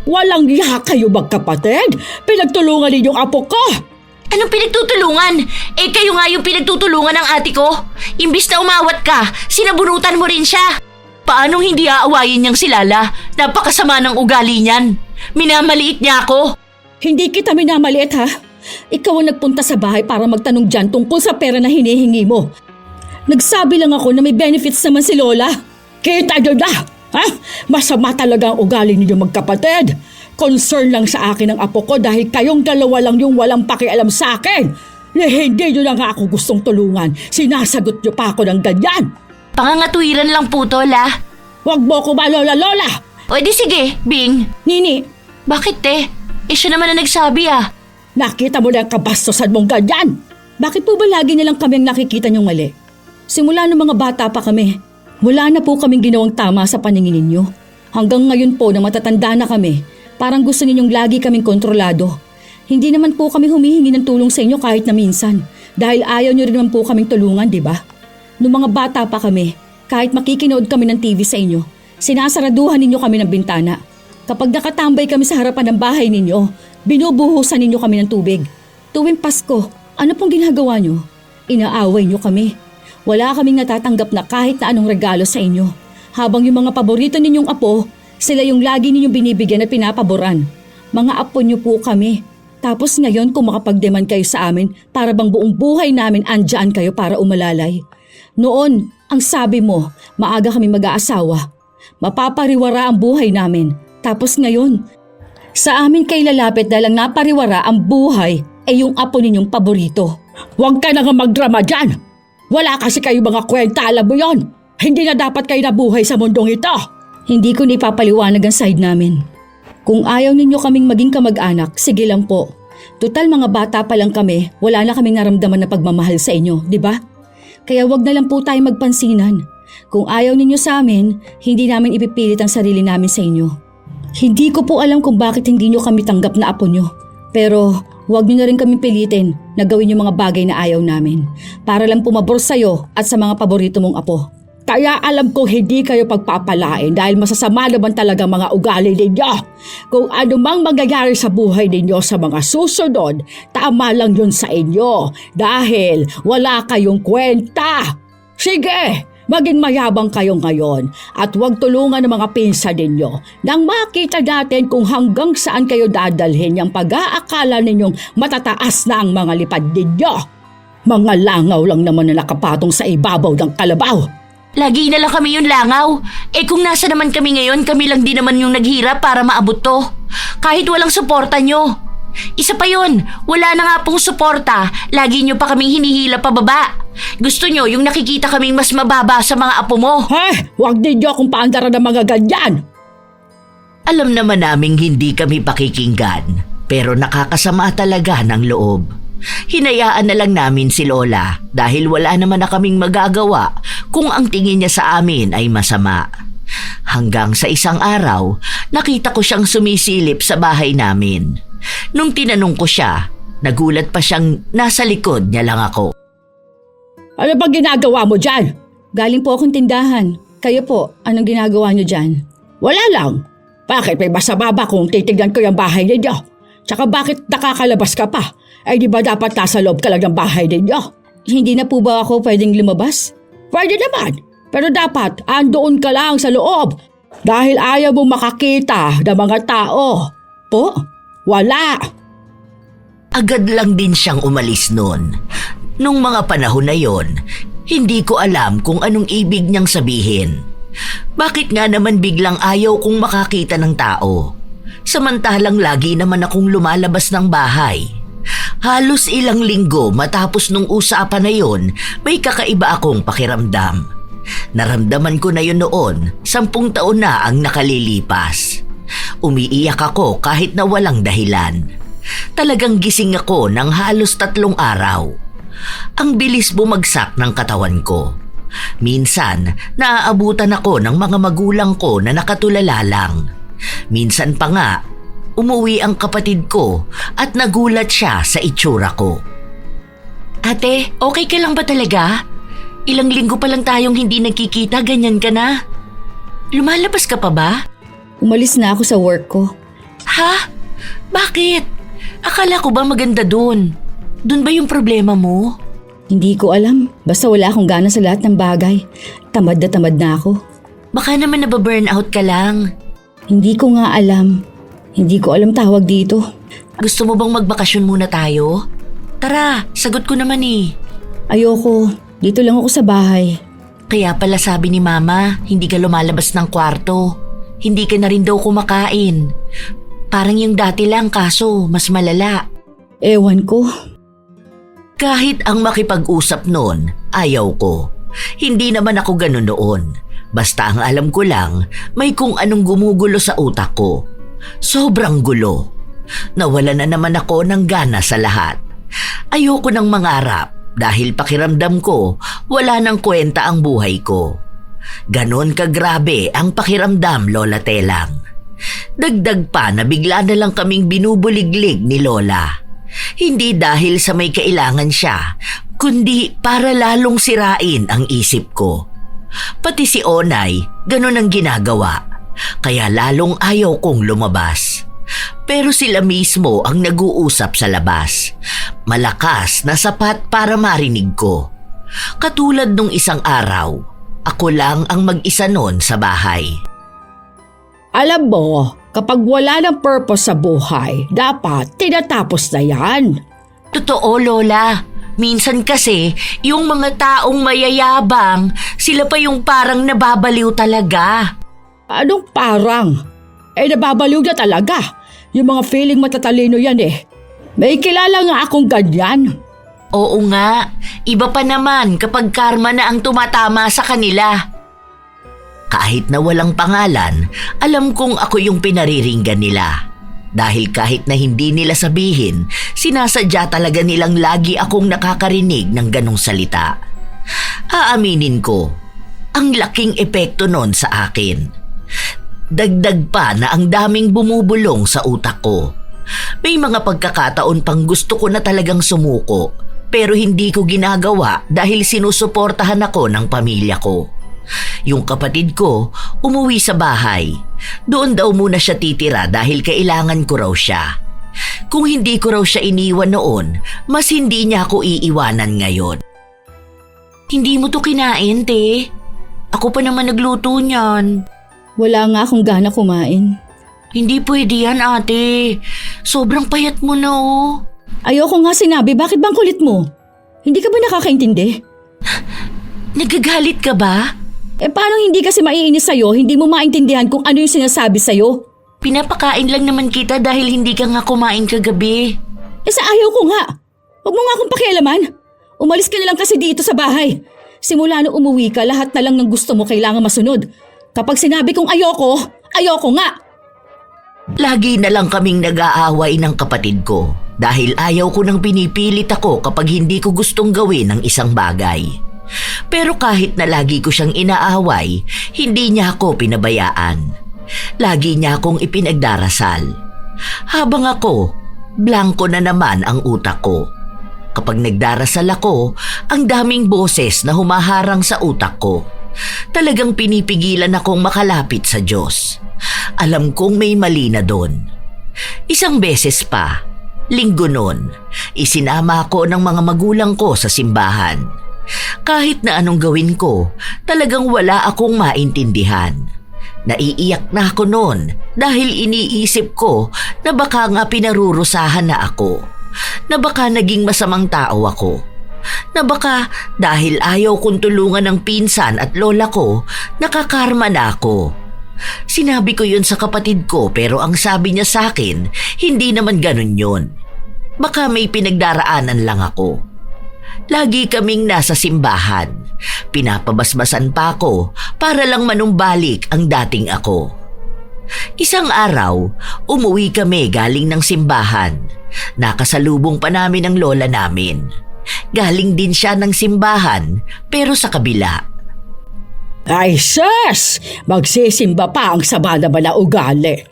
Walang iya kayo magkapatid? Pinagtulungan ninyong apo ko! Anong pinagtutulungan? Kayo nga yung pinagtutulungan ng ate ko. Imbis na umawat ka, sinabunutan mo rin siya. Paanong hindi aawayin niyang si Lala? Napakasama ng ugali niyan. Minamaliit niya ako. Hindi kita minamaliit ha. Ikaw ang nagpunta sa bahay para magtanong dyan tungkol sa pera na hinihingi mo. Nagsabi lang ako na may benefits naman si Lola. Kita nyo na! Ha? Masama talaga ang ugali ninyo magkapatid. Concern lang sa akin ang apo ko dahil kayong dalawa lang yung walang pakialam sa akin. Hindi nyo na nga ako gustong tulungan. Sinasagot nyo pa ako ng ganyan. Pangangatuwiran lang po, Tola. Huwag mo ko malola-lola. O di sige, Bing. Nini, Bakit siya naman na nagsabi ah. Nakita mo na ang kabastosan mong ganyan. bakit po ba lagi nilang kami ang nakikita niyong mali? Simula nung mga bata pa kami, wala na po kaming ginawang tama sa paningin ninyo. Hanggang ngayon po na matatanda na kami, parang gusto ninyong lagi kaming kontrolado. Hindi naman po kami humihingi ng tulong sa inyo kahit na minsan. Dahil ayaw niyo rin naman po kaming tulungan, di ba? Nung mga bata pa kami, kahit makikinood kami ng TV sa inyo, sinasaraduhan ninyo kami ng bintana. Kapag nakatambay kami sa harapan ng bahay ninyo, binubuhusan ninyo kami ng tubig. Tuwing Pasko, ano pong ginagawa nyo? Inaaway nyo kami. Wala kaming natatanggap na kahit na anong regalo sa inyo. Habang yung mga paborito ninyong apo, sila yung lagi ninyong binibigyan at pinapaboran. Mga apo nyo po kami. Tapos ngayon kung makapag-demand kayo sa amin, para bang buong buhay namin andyan kayo para umalalay. Noon, ang sabi mo, maaga kami mag-aasawa. Mapapariwara ang buhay namin. Tapos ngayon, sa amin kay lalapit dahil ang napariwara ang buhay ay yung apo ninyong paborito. Huwag ka na nga magdrama dyan. Wala kasi kayo mga kwenta, alam mo yon. Hindi na dapat kayo nabuhay sa mundong ito. Hindi ko nipapaliwanag ang side namin. Kung ayaw ninyo kaming maging kamag-anak, sige lang po. Total mga bata pa lang kami, wala na kaming naramdaman na pagmamahal sa inyo, di ba? Kaya wag na lang po tayo magpansinan. Kung ayaw ninyo sa amin, hindi namin ipipilit ang sarili namin sa inyo. Hindi ko po alam kung bakit hindi nyo kami tanggap na apo nyo. Pero huwag nyo na rin kami pilitin na gawin yung mga bagay na ayaw namin. Para lang pumabor sa'yo at sa mga paborito mong apo. Kaya alam kong hindi kayo pagpapalain dahil masasama naman talaga mga ugali ninyo. Kung anumang mangyayari sa buhay ninyo sa mga susunod, tama lang yun sa inyo dahil wala kayong kwenta. Sige, maging mayabang kayo ngayon at huwag tulungan ng mga pinsan ninyo nang makita natin kung hanggang saan kayo dadalhin yung pag-aakala ninyong matataas na ang mga lipad ninyo. Mga langaw lang naman na nakapatong sa ibabaw ng kalabaw. Lagi na lang kami yung langaw. Kung nasa naman kami ngayon, kami lang din naman yung naghirap para maabot to. Kahit walang suporta nyo. Isa pa yun, wala na nga pong suporta. Lagi nyo pa kaming hinihila pababa. Gusto nyo yung nakikita kaming mas mababa sa mga apo mo. Huwag ninyo akong paandara ng mga ganyan. Alam naman naming hindi kami pakikinggan, pero nakakasama talaga ng loob. Hinayaan na lang namin si Lola dahil wala naman na kaming magagawa kung ang tingin niya sa amin ay masama. Hanggang sa isang araw, nakita ko siyang sumisilip sa bahay namin. Nung tinanong ko siya, nagulat pa siyang nasa likod niya lang ako. Ano bang ginagawa mo dyan? Galing po akong tindahan. Kayo po, anong ginagawa niyo dyan? Wala lang. Bakit may masababa kung titignan ko yung bahay ninyo? Tsaka bakit nakakalabas ka pa? Ay di ba dapat nasa loob ka lang ng bahay ninyo? Hindi na po ba ako pwedeng lumabas? Pwede naman. Pero dapat andoon ka lang sa loob. Dahil ayaw mo makakita ng mga tao. Po? Wala. Agad lang din siyang umalis noon. Nung mga panahon na yon, hindi ko alam kung anong ibig niyang sabihin. Bakit nga naman biglang ayaw kong makakita ng tao? Samantalang lagi naman akong lumalabas ng bahay. Halos ilang linggo matapos nung usapan na yon, may kakaiba akong pakiramdam. Naramdaman ko na yun noon, 10 taon na ang nakalilipas. Umiiyak ako kahit na walang dahilan. Talagang gising ako ng halos 3 araw. Ang bilis bumagsak ng katawan ko. Minsan, naaabutan ako ng mga magulang ko na nakatulala lang. Minsan pa nga, umuwi ang kapatid ko at nagulat siya sa itsura ko. Ate, okay ka lang ba talaga? Ilang linggo pa lang tayong hindi nagkikita, ganyan ka na. Lumalabas ka pa ba? Umalis na ako sa work ko. Ha? Bakit? Akala ko ba maganda dun? Dun ba yung problema mo? Hindi ko alam. Basta wala akong gana sa lahat ng bagay. Tamad na ako. Baka naman nababurnout ka lang. Hindi ko nga alam. Hindi ko alam tawag dito. Gusto mo bang magbakasyon muna tayo? Tara, sagot ko naman eh. Ayoko. Dito lang ako sa bahay. Kaya pala sabi ni Mama, hindi ka lumalabas ng kwarto. Hindi ka na rin daw kumakain. Parang yung dati lang kaso mas malala. Ewan ko. Kahit ang makipag-usap noon, ayaw ko. Hindi naman ako ganun noon. Basta ang alam ko lang, may kung anong gumugulo sa utak ko. Sobrang gulo. Nawala na naman ako ng gana sa lahat. Ayoko nang mangarap dahil pakiramdam ko wala nang kwenta ang buhay ko. Ganon kagrabe ang pakiramdam, Lola Telang. Dagdag pa na bigla na lang kaming binubuliglig ni Lola. Hindi dahil sa may kailangan siya, kundi para lalong sirain ang isip ko. Pati si Onay, ganon ang ginagawa. Kaya lalong ayaw kong lumabas. Pero sila mismo ang nag-uusap sa labas. Malakas na sapat para marinig ko. Katulad nung isang araw, ako lang ang mag-isa noon sa bahay. Alam mo, kapag wala ng purpose sa buhay, dapat tinatapos na yan. Totoo, Lola. Minsan kasi, yung mga taong mayayabang, sila pa yung parang nababaliw talaga. Anong parang? Nababaliw na talaga. Yung mga feeling matatalino yan eh. May kilala nga akong ganyan. Oo nga, iba pa naman kapag karma na ang tumatama sa kanila. Kahit na walang pangalan, alam kong ako yung pinariringgan nila. Dahil kahit na hindi nila sabihin, sinasadya talaga nilang lagi akong nakakarinig ng ganong salita. Aaminin ko, ang laking epekto nun sa akin. Dagdag pa na ang daming bumubulong sa utak ko. May mga pagkakataon pang gusto ko na talagang sumuko, pero hindi ko ginagawa dahil sinusuportahan ako ng pamilya ko. Yung kapatid ko umuwi sa bahay. Doon daw muna siya titira dahil kailangan ko raw siya. Kung hindi ko raw siya iniwan noon, mas hindi niya ako iiwanan ngayon. Hindi mo to kinain, te. Ako pa naman nagluto niyan. Wala nga akong gana kumain. Hindi pwede yan, ate. Sobrang payat mo na, oh. Ayoko nga sinabi, bakit bang kulit mo? Hindi ka ba nakakaintindi? Nagagalit ka ba? Paano hindi kasi maiinis sa'yo, hindi mo maintindihan kung ano yung sinasabi sa'yo? Pinapakain lang naman kita dahil hindi ka nga kumain kagabi. Sa ayaw ko nga. Huwag mo nga akong pakialaman. Umalis ka na lang kasi dito sa bahay. Simula nung umuwi ka, lahat na lang ng gusto mo kailangan masunod. Kapag sinabi kong ayoko, ayoko nga. Lagi na lang kaming nag-aaway ng kapatid ko dahil ayaw ko nang pinipilit ako kapag hindi ko gustong gawin ang isang bagay. Pero kahit na lagi ko siyang inaaway, hindi niya ako pinabayaan. Lagi niya akong ipinagdarasal. Habang ako, blanko na naman ang utak ko. Kapag nagdarasal ako, ang daming boses na humaharang sa utak ko. Talagang pinipigilan akong makalapit sa Diyos. Alam kong may mali na doon. Isang beses pa, linggo noon, isinama ako ng mga magulang ko sa simbahan. Kahit na anong gawin ko, talagang wala akong maintindihan. Naiiyak na ako noon dahil iniisip ko na baka nga pinarurusahan na ako. Na baka naging masamang tao ako. Na baka dahil ayaw kong tulungan ng pinsan at lola ko, nakakarma na ako. Sinabi ko yun sa kapatid ko pero ang sabi niya sa akin, hindi naman ganun yun. Baka may pinagdaraanan lang ako. Lagi kaming nasa simbahan. Pinapabasbasan pa ako para lang manumbalik ang dating ako. Isang araw, umuwi kami galing ng simbahan. Nakasalubong pa namin ang lola namin. Galing din siya ng simbahan pero sa kabila. Ay sus! Magsisimba pa ang sama naman na ugali.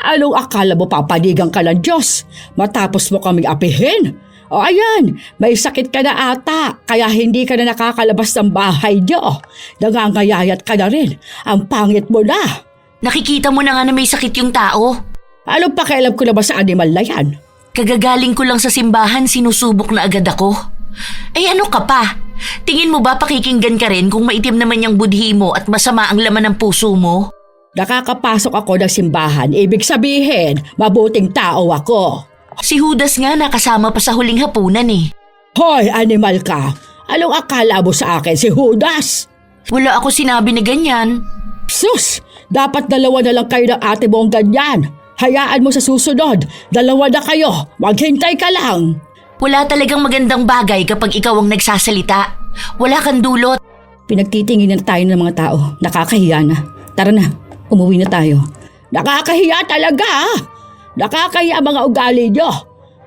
Anong akala mo papanigang ka ng Diyos matapos mo kaming apihin? O ayan, may sakit ka na ata kaya hindi ka na nakakalabas ng bahay niyo. Nangangayayat ka na rin. Ang pangit mo na. Nakikita mo na nga na may sakit yung tao. Anong pakialam ko na ba sa animal na yan? Kagagaling ko lang sa simbahan, sinusubok na agad ako. Ay ano ka pa? Tingin mo ba pakikinggan ka rin kung maitim naman yung budhi mo at masama ang laman ng puso mo? Nakakapasok ako ng simbahan, ibig sabihin, mabuting tao ako. Si Judas nga nakasama pa sa huling hapunan eh. Hoy, animal ka! Anong akala mo sa akin si Judas? Wala ako sinabi na ganyan. Sus! Dapat dalawa na lang kayo ng ate mo ang ganyan. Hayaan mo sa susunod. Dalawa na kayo. Maghintay ka lang. Wala talagang magandang bagay kapag ikaw ang nagsasalita. Wala kang dulot. Pinagtitingin na tayo ng mga tao. Nakakahiya na. Tara na, umuwi na tayo. Nakakahiya talaga ah! Nakakahiya ang mga ugali nyo.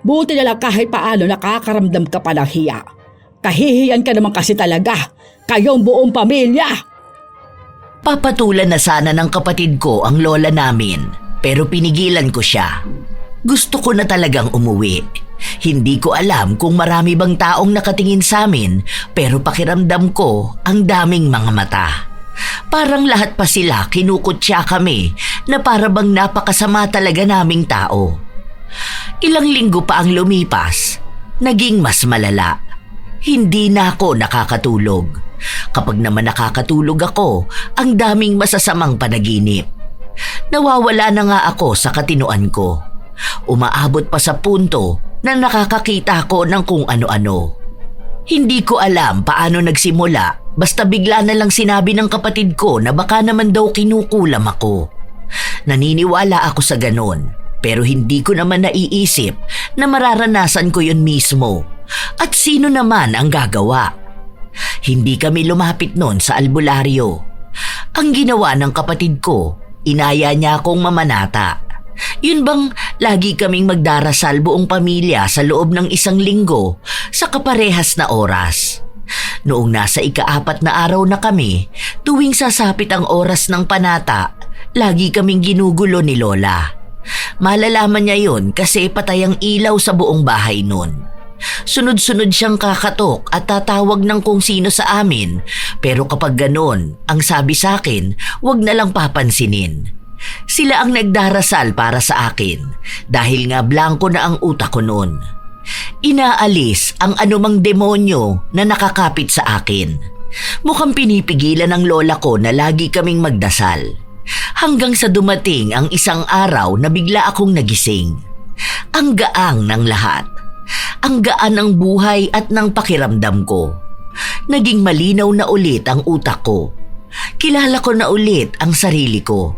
Buti na lang kahit paano nakakaramdam ka pa ng hiya. Kahihiyan ka naman kasi talaga. Kayong buong pamilya. Papatulan na sana ng kapatid ko ang lola namin pero pinigilan ko siya. Gusto ko na talagang umuwi. Hindi ko alam kung marami bang taong nakatingin sa amin pero pakiramdam ko ang daming mga mata. Parang lahat pa sila kinukutya kami na para bang napakasama talaga naming tao. Ilang linggo pa ang lumipas, naging mas malala. Hindi na ako nakakatulog. Kapag naman nakakatulog ako, ang daming masasamang panaginip. Nawawala na nga ako sa katinoan ko. Umaabot pa sa punto na nakakakita ko ng kung ano-ano. Hindi ko alam paano nagsimula, basta bigla na lang sinabi ng kapatid ko na baka naman daw kinukulam ako. Naniniwala ako sa ganon, pero hindi ko naman naiisip na mararanasan ko yun mismo. At sino naman ang gagawa? Hindi kami lumapit noon sa albularyo. Ang ginawa ng kapatid ko, inaya niya akong mamanata. Yun bang lagi kaming magdarasal buong pamilya sa loob ng 1 linggo sa kaparehas na oras. Noong nasa ika-4 na araw na kami, tuwing sasapit ang oras ng panata, lagi kaming ginugulo ni Lola. Malalaman niya yun kasi patay ang ilaw sa buong bahay noon. Sunod-sunod siyang kakatok at tatawag ng kung sino sa amin, pero kapag ganon, ang sabi sa akin, wag na lang papansinin. Sila ang nagdarasal para sa akin dahil nga blanko na ang utak ko noon. Inaalis ang anumang demonyo na nakakapit sa akin. Mukhang pinipigilan ng lola ko na lagi kaming magdasal. Hanggang sa dumating ang isang araw na bigla akong nagising. Ang gaang ng lahat. Ang gaan ng buhay at ng pakiramdam ko. Naging malinaw na ulit ang utak ko. Kilala ko na ulit ang sarili ko.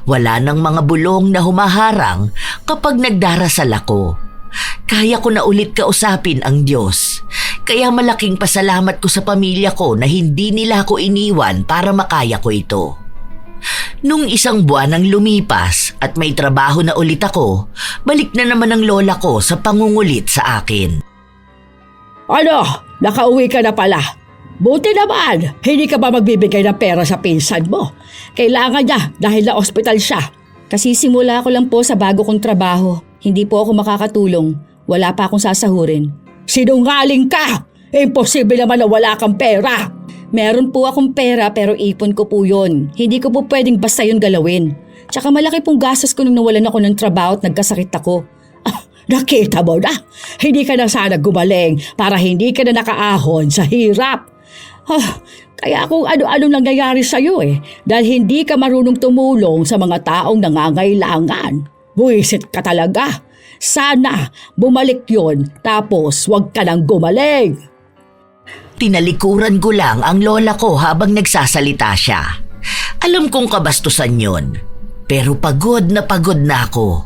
Wala nang mga bulong na humaharang kapag nagdarasal ako. Kaya ko na ulit kausapin ang Diyos. Kaya malaking pasalamat ko sa pamilya ko na hindi nila ako iniwan para makaya ko ito. Nung isang buwan ang lumipas at may trabaho na ulit ako, balik na naman ang lola ko sa pangungulit sa akin. Ano? Nakauwi ka na pala. Buti naman, hindi ka ba magbibigay ng pera sa pinsan mo? Kailangan niya dahil na ospital siya. Kasi simula ko lang po sa bago kong trabaho. Hindi po ako makakatulong. Wala pa akong sasahurin. Sinungaling ka! Imposible naman na wala kang pera. Meron po akong pera pero ipon ko po yun. Hindi ko po pwedeng basta yun galawin. Tsaka malaki pong gastos ko nung nawalan ako ng trabaho at nagkasakit ako. Nakita mo na, hindi ka na sana gumaling para hindi ka na nakaahon sa hirap. Kaya kung ano-anong nangyayari sa'yo dahil hindi ka marunong tumulong sa mga taong nangangailangan. Buwisit ka talaga. Sana bumalik yon tapos wag ka nang gumaling. Tinalikuran ko lang ang lola ko habang nagsasalita siya. Alam kong kabastusan yon, pero pagod na ako.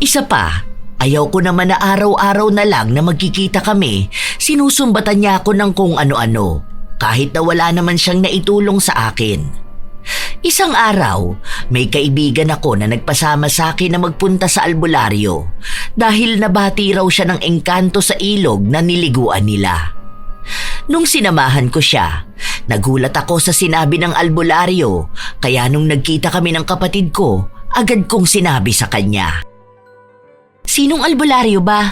Isa pa, ayaw ko naman na araw-araw na lang na magkikita kami, sinusumbatan niya ako ng kung ano-ano, kahit na wala naman siyang naitulong sa akin. Isang araw, may kaibigan ako na nagpasama sa akin na magpunta sa albularyo dahil nabati raw siya ng engkanto sa ilog na niliguan nila. Nung sinamahan ko siya, nagulat ako sa sinabi ng albularyo, kaya nung nagkita kami ng kapatid ko, agad kong sinabi sa kanya. Sinong albularyo ba?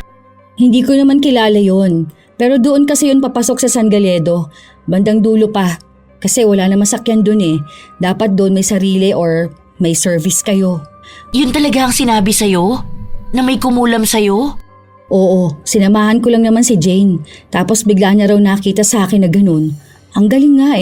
Hindi ko naman kilala yon. Pero doon kasi yun papasok sa San Galedo. Bandang dulo pa. Kasi wala na masakyan doon Dapat doon may sarili or may service kayo. Yun talaga ang sinabi sa'yo? Na may kumulam sa'yo? Oo, sinamahan ko lang naman si Jane. Tapos bigla niya raw nakita sa akin na ganun. Ang galing nga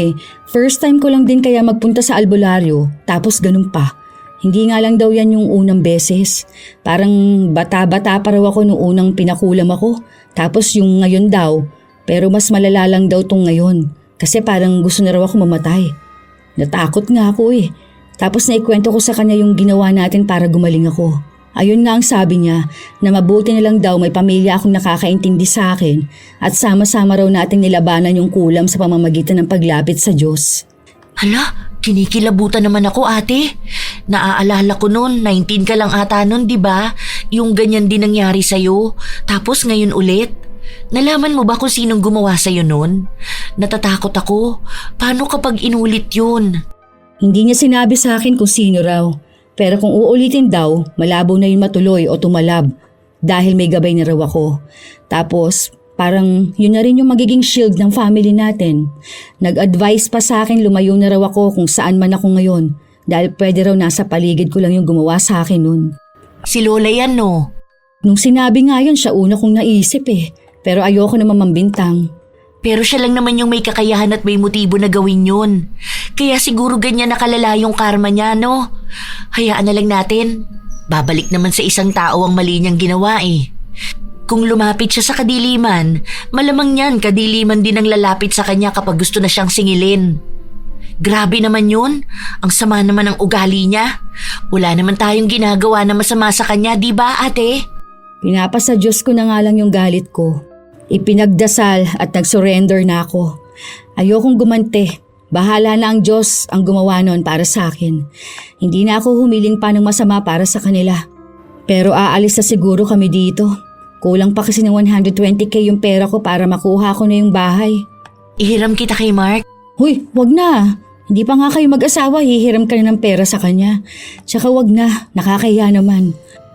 First time ko lang din kaya magpunta sa albularyo. Tapos ganun pa. Hindi nga lang daw yan yung unang beses. Parang bata-bata pa raw ako nung unang pinakulam ako. Tapos yung ngayon daw. Pero mas malala lang daw tong ngayon. Kasi parang gusto na raw ako mamatay. Natakot nga ako Tapos naikwento ko sa kanya yung ginawa natin para gumaling ako. Ayun nga ang sabi niya na mabuti na lang daw may pamilya akong nakakaintindi sa akin at sama-sama raw nating nilabanan yung kulam sa pamamagitan ng paglapit sa Diyos. Hala, kinikilabutan naman ako ate. Naaalala ko noon, 19 ka lang ata noon, di ba? Yung ganyan din nangyari sa'yo. Tapos ngayon ulit. Nalaman mo ba kung sinong gumawa sa'yo noon? Natatakot ako. Paano kapag inulit yun? Hindi niya sinabi sa akin kung sino raw. Pero kung uulitin daw, malabo na yun matuloy o tumalab dahil may gabay na raw ako. Tapos parang yun na rin yung magiging shield ng family natin. Nag-advise pa sa akin lumayo na raw ako kung saan man ako ngayon dahil pwede raw nasa paligid ko lang yung gumawa sa akin nun. Si Lola yan no? Nung sinabi nga yun, siya una kong naisip Pero ayoko naman mambintang. Pero siya lang naman yung may kakayahan at may motibo na gawin yun. Kaya siguro ganyan nakalala yung karma niya, no? Hayaan na lang natin. Babalik naman sa isang tao ang mali niyang ginawa Kung lumapit siya sa kadiliman, malamang niyan kadiliman din ang lalapit sa kanya kapag gusto na siyang singilin. Grabe naman yun. Ang sama naman ng ugali niya. Wala naman tayong ginagawa na masama sa kanya, di ba ate? Pinapasa Diyos ko na nga lang yung galit ko. Ipinagdasal at nag-surrender na ako. Ayokong gumante. Bahala na ang Diyos ang gumawa nun para sa akin. Hindi na ako humiling pa ng masama para sa kanila. Pero aalis na siguro kami dito. Kulang pa kasi ng 120k yung pera ko para makuha ko na yung bahay. Ihiram kita kay Mark. Huy, wag na. Hindi pa nga kayo mag-asawa, hihiram ka na ng pera sa kanya. Tsaka wag na, nakakahiya naman.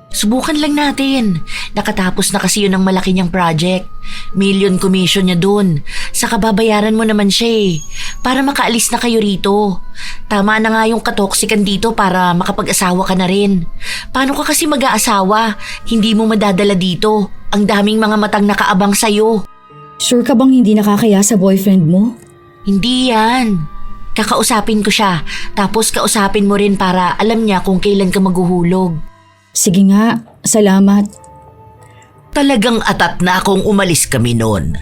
Subukan lang natin. Nakatapos na kasi yun ang malaki niyang project. Million commission niya dun. Saka babayaran mo naman siya eh. Para makaalis na kayo rito. Tama na nga yung katoksikan dito para makapag-asawa ka na rin. Paano ka kasi mag-aasawa? Hindi mo madadala dito. Ang daming mga matang nakaabang sa'yo. Sure ka bang hindi nakakaya sa boyfriend mo? Hindi yan. Kakausapin ko siya. Tapos kausapin mo rin para alam niya kung kailan ka maghuhulog. Sige nga, salamat. Talagang atat na akong umalis kami noon.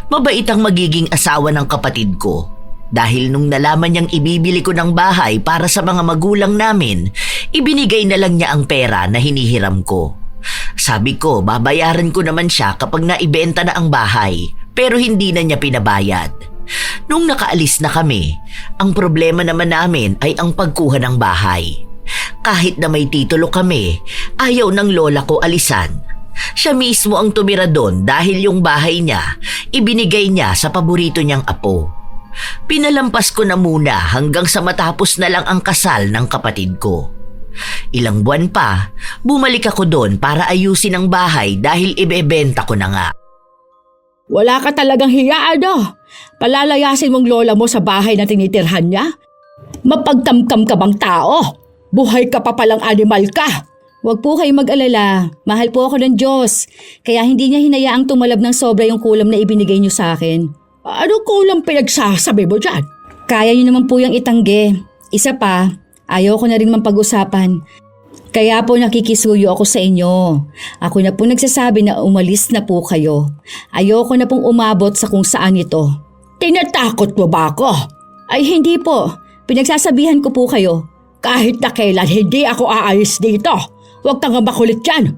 Mabait ang magiging asawa ng kapatid ko. Dahil nung nalaman niyang ibibili ko ng bahay para sa mga magulang namin, ibinigay na lang niya ang pera na hinihiram ko. Sabi ko, babayaran ko naman siya kapag naibenta na ang bahay, pero hindi na niya pinabayad. Nung nakaalis na kami, ang problema naman namin ay ang pagkuha ng bahay. Kahit na may titulo kami, ayaw ng lola ko alisan. Siya mismo ang tumira doon dahil yung bahay niya, ibinigay niya sa paborito niyang apo. Pinalampas ko na muna hanggang sa matapos na lang ang kasal ng kapatid ko. Ilang buwan pa, bumalik ako doon para ayusin ang bahay dahil ibebenta ko na nga. Wala ka talagang hiya, ano? Palalayasin mong lola mo sa bahay na tinitirhan niya? Mapagkamkam ka bang tao? Buhay ka pa palang animal ka. Huwag po kayong mag-alala. Mahal po ako ng Diyos. Kaya hindi niya hinayaang tumalab ng sobra yung kulam na ibinigay niyo sa akin. Ano kulang pinagsasabi mo dyan? Kaya niyo naman po yung itanggi. Isa pa, ayaw ko na rin pag-usapan. Kaya po nakikisuyo ako sa inyo. Ako na po nagsasabi na umalis na po kayo. Ayoko na pong umabot sa kung saan ito. Tinatakot mo ba ako? Ay hindi po. Pinagsasabihan ko po kayo. Kahit na kailan hindi ako aalis dito. Huwag kang makulit dyan.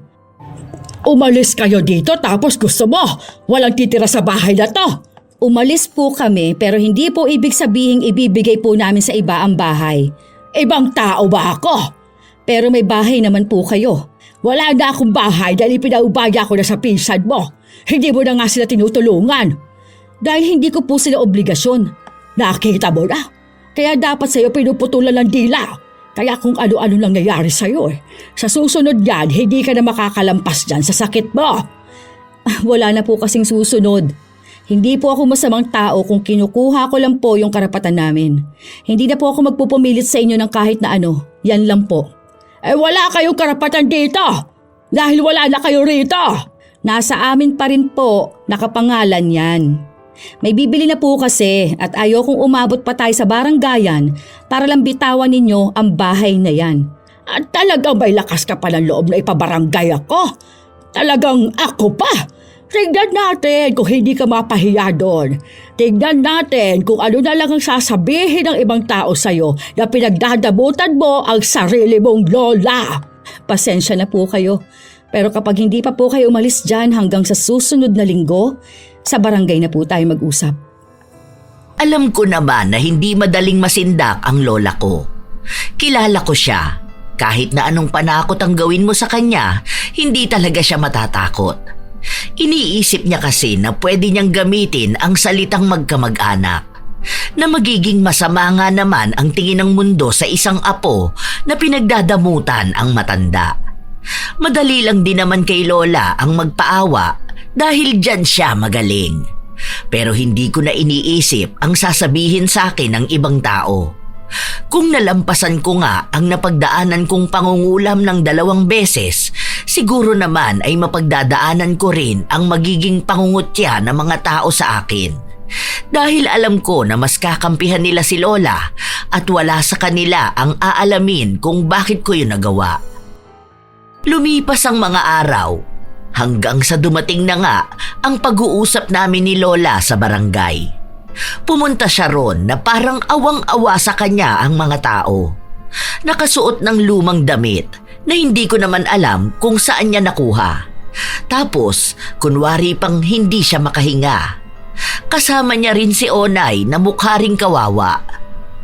Umalis kayo dito tapos gusto mo walang titira sa bahay na to. Umalis po kami pero hindi po ibig sabihing ibibigay po namin sa iba ang bahay. Ibang tao ba ako? Pero may bahay naman po kayo. Wala na akong bahay dahil pinaubaya ko na sa pinsan mo. Hindi mo na nga sila tinutulungan. Dahil hindi ko po sila obligasyon. Nakita mo na. Kaya dapat sa'yo pinuputulan ng dila. Kaya kung ano-ano lang nangyayari sa'yo eh. Sa susunod yan, hindi ka na makakalampas dyan sa sakit mo. Wala na po kasing susunod. Hindi po ako masamang tao kung kinukuha ko lang po yung karapatan namin. Hindi na po ako magpupumilit sa inyo ng kahit na ano. Yan lang po. Wala kayong karapatan dito. Dahil wala na kayo rito. Nasa amin pa rin po, nakapangalan yan. May bibili na po kasi at ayokong umabot pa tayo sa baranggayan para lang bitawan ninyo ang bahay na yan. At talagang may lakas ka pa ng loob na ipabarangay ako. Talagang ako pa. Tignan natin kung hindi ka mapahiya doon. Tignan natin kung ano na lang ang sasabihin ng ibang tao sa'yo na pinagdadabutan mo ang sarili mong lola. Pasensya na po kayo. Pero kapag hindi pa po kayo umalis dyan hanggang sa susunod na linggo, sa barangay na po tayo mag-usap. Alam ko naman na hindi madaling masindak ang lola ko. Kilala ko siya. Kahit na anong panakot ang gawin mo sa kanya, hindi talaga siya matatakot. Iniisip niya kasi na pwede niyang gamitin ang salitang magkamag-anak. Na magiging masama nga naman ang tingin ng mundo sa isang apo na pinagdadamutan ang matanda. Madali lang din naman kay lola ang magpaawa dahil dyan siya magaling. Pero hindi ko na iniisip ang sasabihin sa akin ng ibang tao. Kung nalampasan ko nga ang napagdaanan kong pangungulam ng 2 beses, siguro naman ay mapagdadaanan ko rin ang magiging pangungutya ng mga tao sa akin. Dahil alam ko na mas kakampihan nila si lola at wala sa kanila ang aalamin kung bakit ko yun nagawa. Lumipas ang mga araw. Hanggang sa dumating na nga ang pag-uusap namin ni lola sa barangay. Pumunta siya ron na parang awang-awa sa kanya ang mga tao. Nakasuot ng lumang damit na hindi ko naman alam kung saan niya nakuha. Tapos, kunwari pang hindi siya makahinga. Kasama niya rin si Onay na mukha ring kawawa.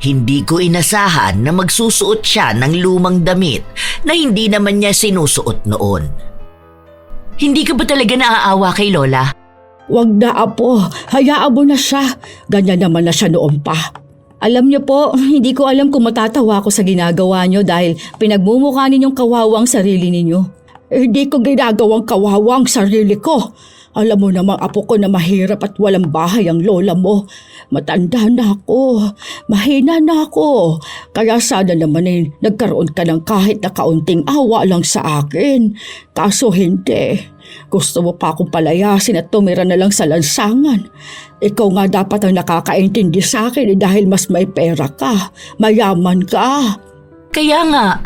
Hindi ko inasahan na magsusuot siya ng lumang damit na hindi naman niya sinusuot noon. Hindi ka ba talaga naaawa kay lola? Wag na apo, hayaan mo na siya. Ganyan naman na siya noon pa. Alam niyo po, hindi ko alam kung matatawa ako sa ginagawa niyo dahil pinagmumukha ninyong kawawa ang sarili ninyo. Hindi ko ginagawang kawawang sarili ko. Alam mo namang apo ko na mahirap at walang bahay ang lola mo. Matanda na ako, mahina na ako. Kaya sana naman nagkaroon ka ng kahit na kaunting awa lang sa akin. Kaso hindi. Gusto mo pa akong palayasin at tumira na lang sa lansangan. Ikaw nga dapat ang nakakaintindi sa akin dahil mas may pera ka, mayaman ka. Kaya nga,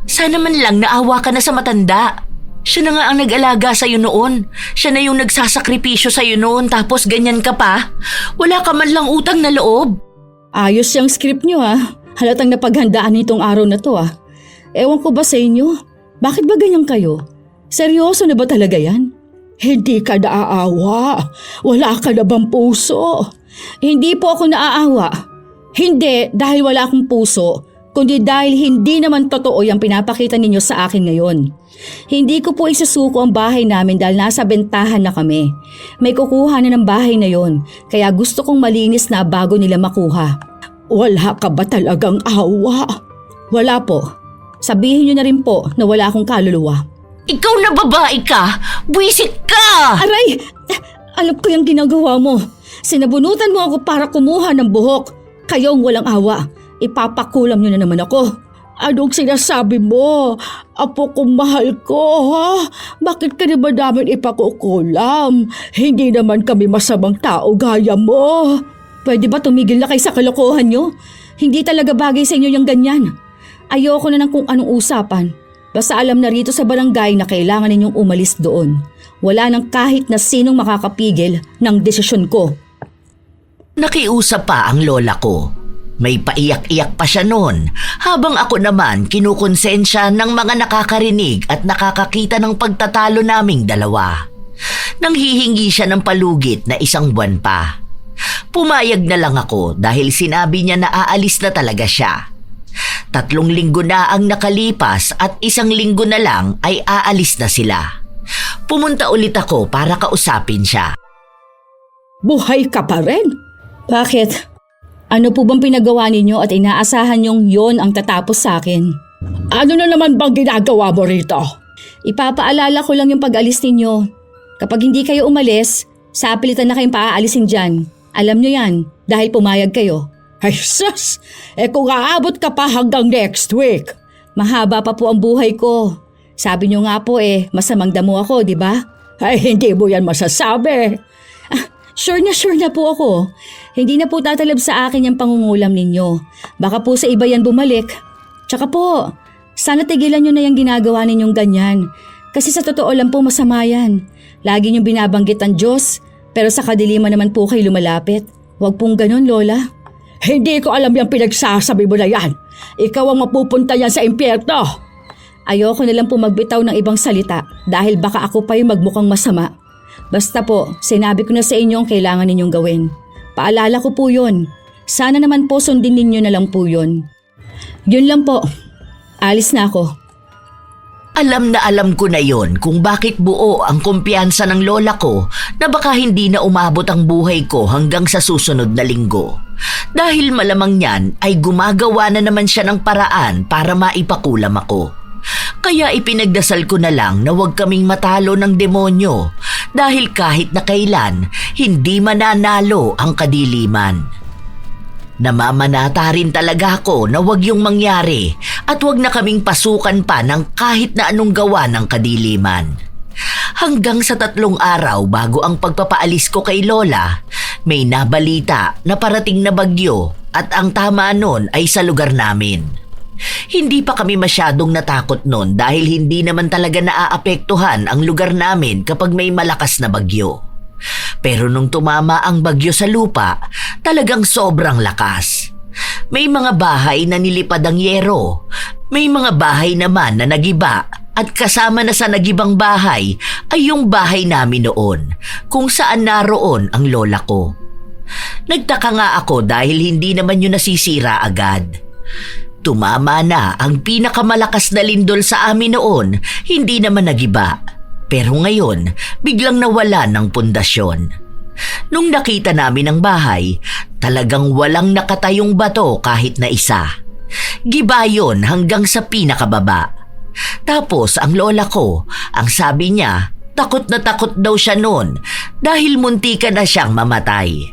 sana man lang naawa ka na sa matanda. Siya na nga ang nag-alaga sa'yo noon. Siya na yung nagsasakripisyo sa'yo noon tapos ganyan ka pa. Wala ka man lang utang na loob. Ayos yung script nyo ha. Halatang napaghandaan nitong araw na to ha. Ewan ko ba sa inyo? Bakit ba ganyan kayo? Seryoso na ba talaga yan? Hindi ka naaawa. Wala ka na bang puso? Hindi po ako naaawa. Hindi dahil wala akong puso, kundi dahil hindi naman totoo yung pinapakita ninyo sa akin ngayon. Hindi ko po isusuko ang bahay namin dahil nasa bentahan na kami. May kukuha na ng bahay na yon, kaya gusto kong malinis na bago nila makuha. Wala ka ba talagang awa? Wala po. Sabihin nyo na rin po na wala akong kaluluwa. Ikaw na babae ka! Buwisit ka! Aray! Alam ko yung ginagawa mo. Sinabunutan mo ako para kumuha ng buhok. Kayong walang awa. Ipapakulam nyo na naman ako. Anong sinasabi mo? Apo kong mahal ko, ha? Bakit ka naman namin ipakukulam? Hindi naman kami masamang tao gaya mo. Pwede ba tumigil na kayo sa kalokohan nyo? Hindi talaga bagay sa inyo yung ganyan. Ayoko na ng kung anong usapan. Basta alam na rito sa barangay na kailangan ninyong umalis doon. Wala nang kahit na sinong makakapigil ng desisyon ko. Nakiusap pa ang lola ko. May paiyak-iyak pa siya noon, habang ako naman kinukonsensya ng mga nakakarinig at nakakakita ng pagtatalo naming dalawa. Nang hihingi siya ng palugit na 1 buwan pa. Pumayag na lang ako dahil sinabi niya na aalis na talaga siya. 3 linggo na ang nakalipas at 1 linggo na lang ay aalis na sila. Pumunta ulit ako para kausapin siya. Buhay ka pa rin? Bakit? Ano po bang pinagawa ninyo at inaasahan nyong yon ang tatapos sa akin? Ano na naman bang ginagawa mo rito? Ipapaalala ko lang yung pag-alis ninyo. Kapag hindi kayo umalis, sapilitan na kayong paaalisin dyan. Alam nyo yan, dahil pumayag kayo. Ay sus! Kung aabot ka pa hanggang next week. Mahaba pa po ang buhay ko. Sabi nyo nga po masamang damo ako, di ba? Ay hindi mo yan masasabi. Sure na po ako. Hindi na po tatalab sa akin yung pangungulam ninyo. Baka po sa iba yan bumalik. Tsaka po, sana tigilan nyo na yung ginagawa ninyong ganyan. Kasi sa totoo lang po masama yan. Lagi nyo binabanggit ang Diyos, pero sa kadiliman naman po kayo lumalapit. Huwag pong ganun, Lola. Hindi ko alam yung pinagsasabi mo na yan. Ikaw ang mapupunta yan sa impyerno. Ayoko na lang po magbitaw ng ibang salita dahil baka ako pa yung magmukhang masama. Basta po, sinabi ko na sa inyo ang kailangan ninyong gawin. Paalala ko po yun. Sana naman po sundin ninyo na lang po yun. Yun lang po. Alis na ako. Alam na alam ko na yon kung bakit buo ang kumpiyansa ng lola ko na baka hindi na umabot ang buhay ko hanggang sa susunod na linggo. Dahil malamang niyan ay gumagawa na naman siya ng paraan para maipakulam ako. Kaya ipinagdasal ko na lang na huwag kaming matalo ng demonyo dahil kahit na kailan hindi mananalo ang kadiliman. Namamanata rin talaga ako na huwag yung mangyari at huwag na kaming pasukan pa ng kahit na anong gawa ng kadiliman. Hanggang sa 3 araw bago ang pagpapaalis ko kay Lola, may nabalita na parating na bagyo at ang tama nun ay sa lugar namin. Hindi pa kami masyadong natakot noon dahil hindi naman talaga naaapektuhan ang lugar namin kapag may malakas na bagyo. Pero nung tumama ang bagyo sa lupa, talagang sobrang lakas. May mga bahay na nilipad ang yero, may mga bahay naman na nagiba at kasama na sa nagibang bahay ay yung bahay namin noon kung saan naroon ang lola ko. Nagtaka nga ako dahil hindi naman yun nasisira agad. Tumama na ang pinakamalakas na lindol sa amin noon, hindi naman nagiba. Pero ngayon, biglang nawala ng pundasyon. Nung nakita namin ang bahay, talagang walang nakatayong bato kahit na isa. Giba yun hanggang sa pinakababa. Tapos ang lola ko, ang sabi niya, takot na takot daw siya noon dahil muntikan na siyang mamatay.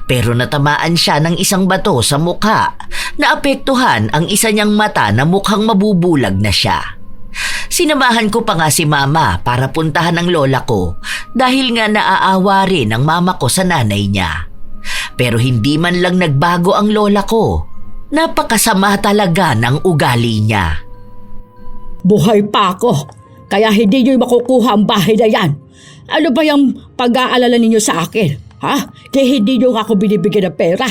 Pero natamaan siya ng isang bato sa mukha, naapektuhan ang isa niyang mata na mukhang mabubulag na siya. Sinamahan ko pa nga si mama para puntahan ang lola ko dahil nga naaawa rin ang mama ko sa nanay niya. Pero hindi man lang nagbago ang lola ko. Napakasama talaga ng ugali niya. Buhay pa ako, kaya hindi niyo makukuha ang bahay na yan. Ano ba yung pag-aalala ninyo sa akin? Ha? Kaya hindi niyo ako binibigyan ng pera.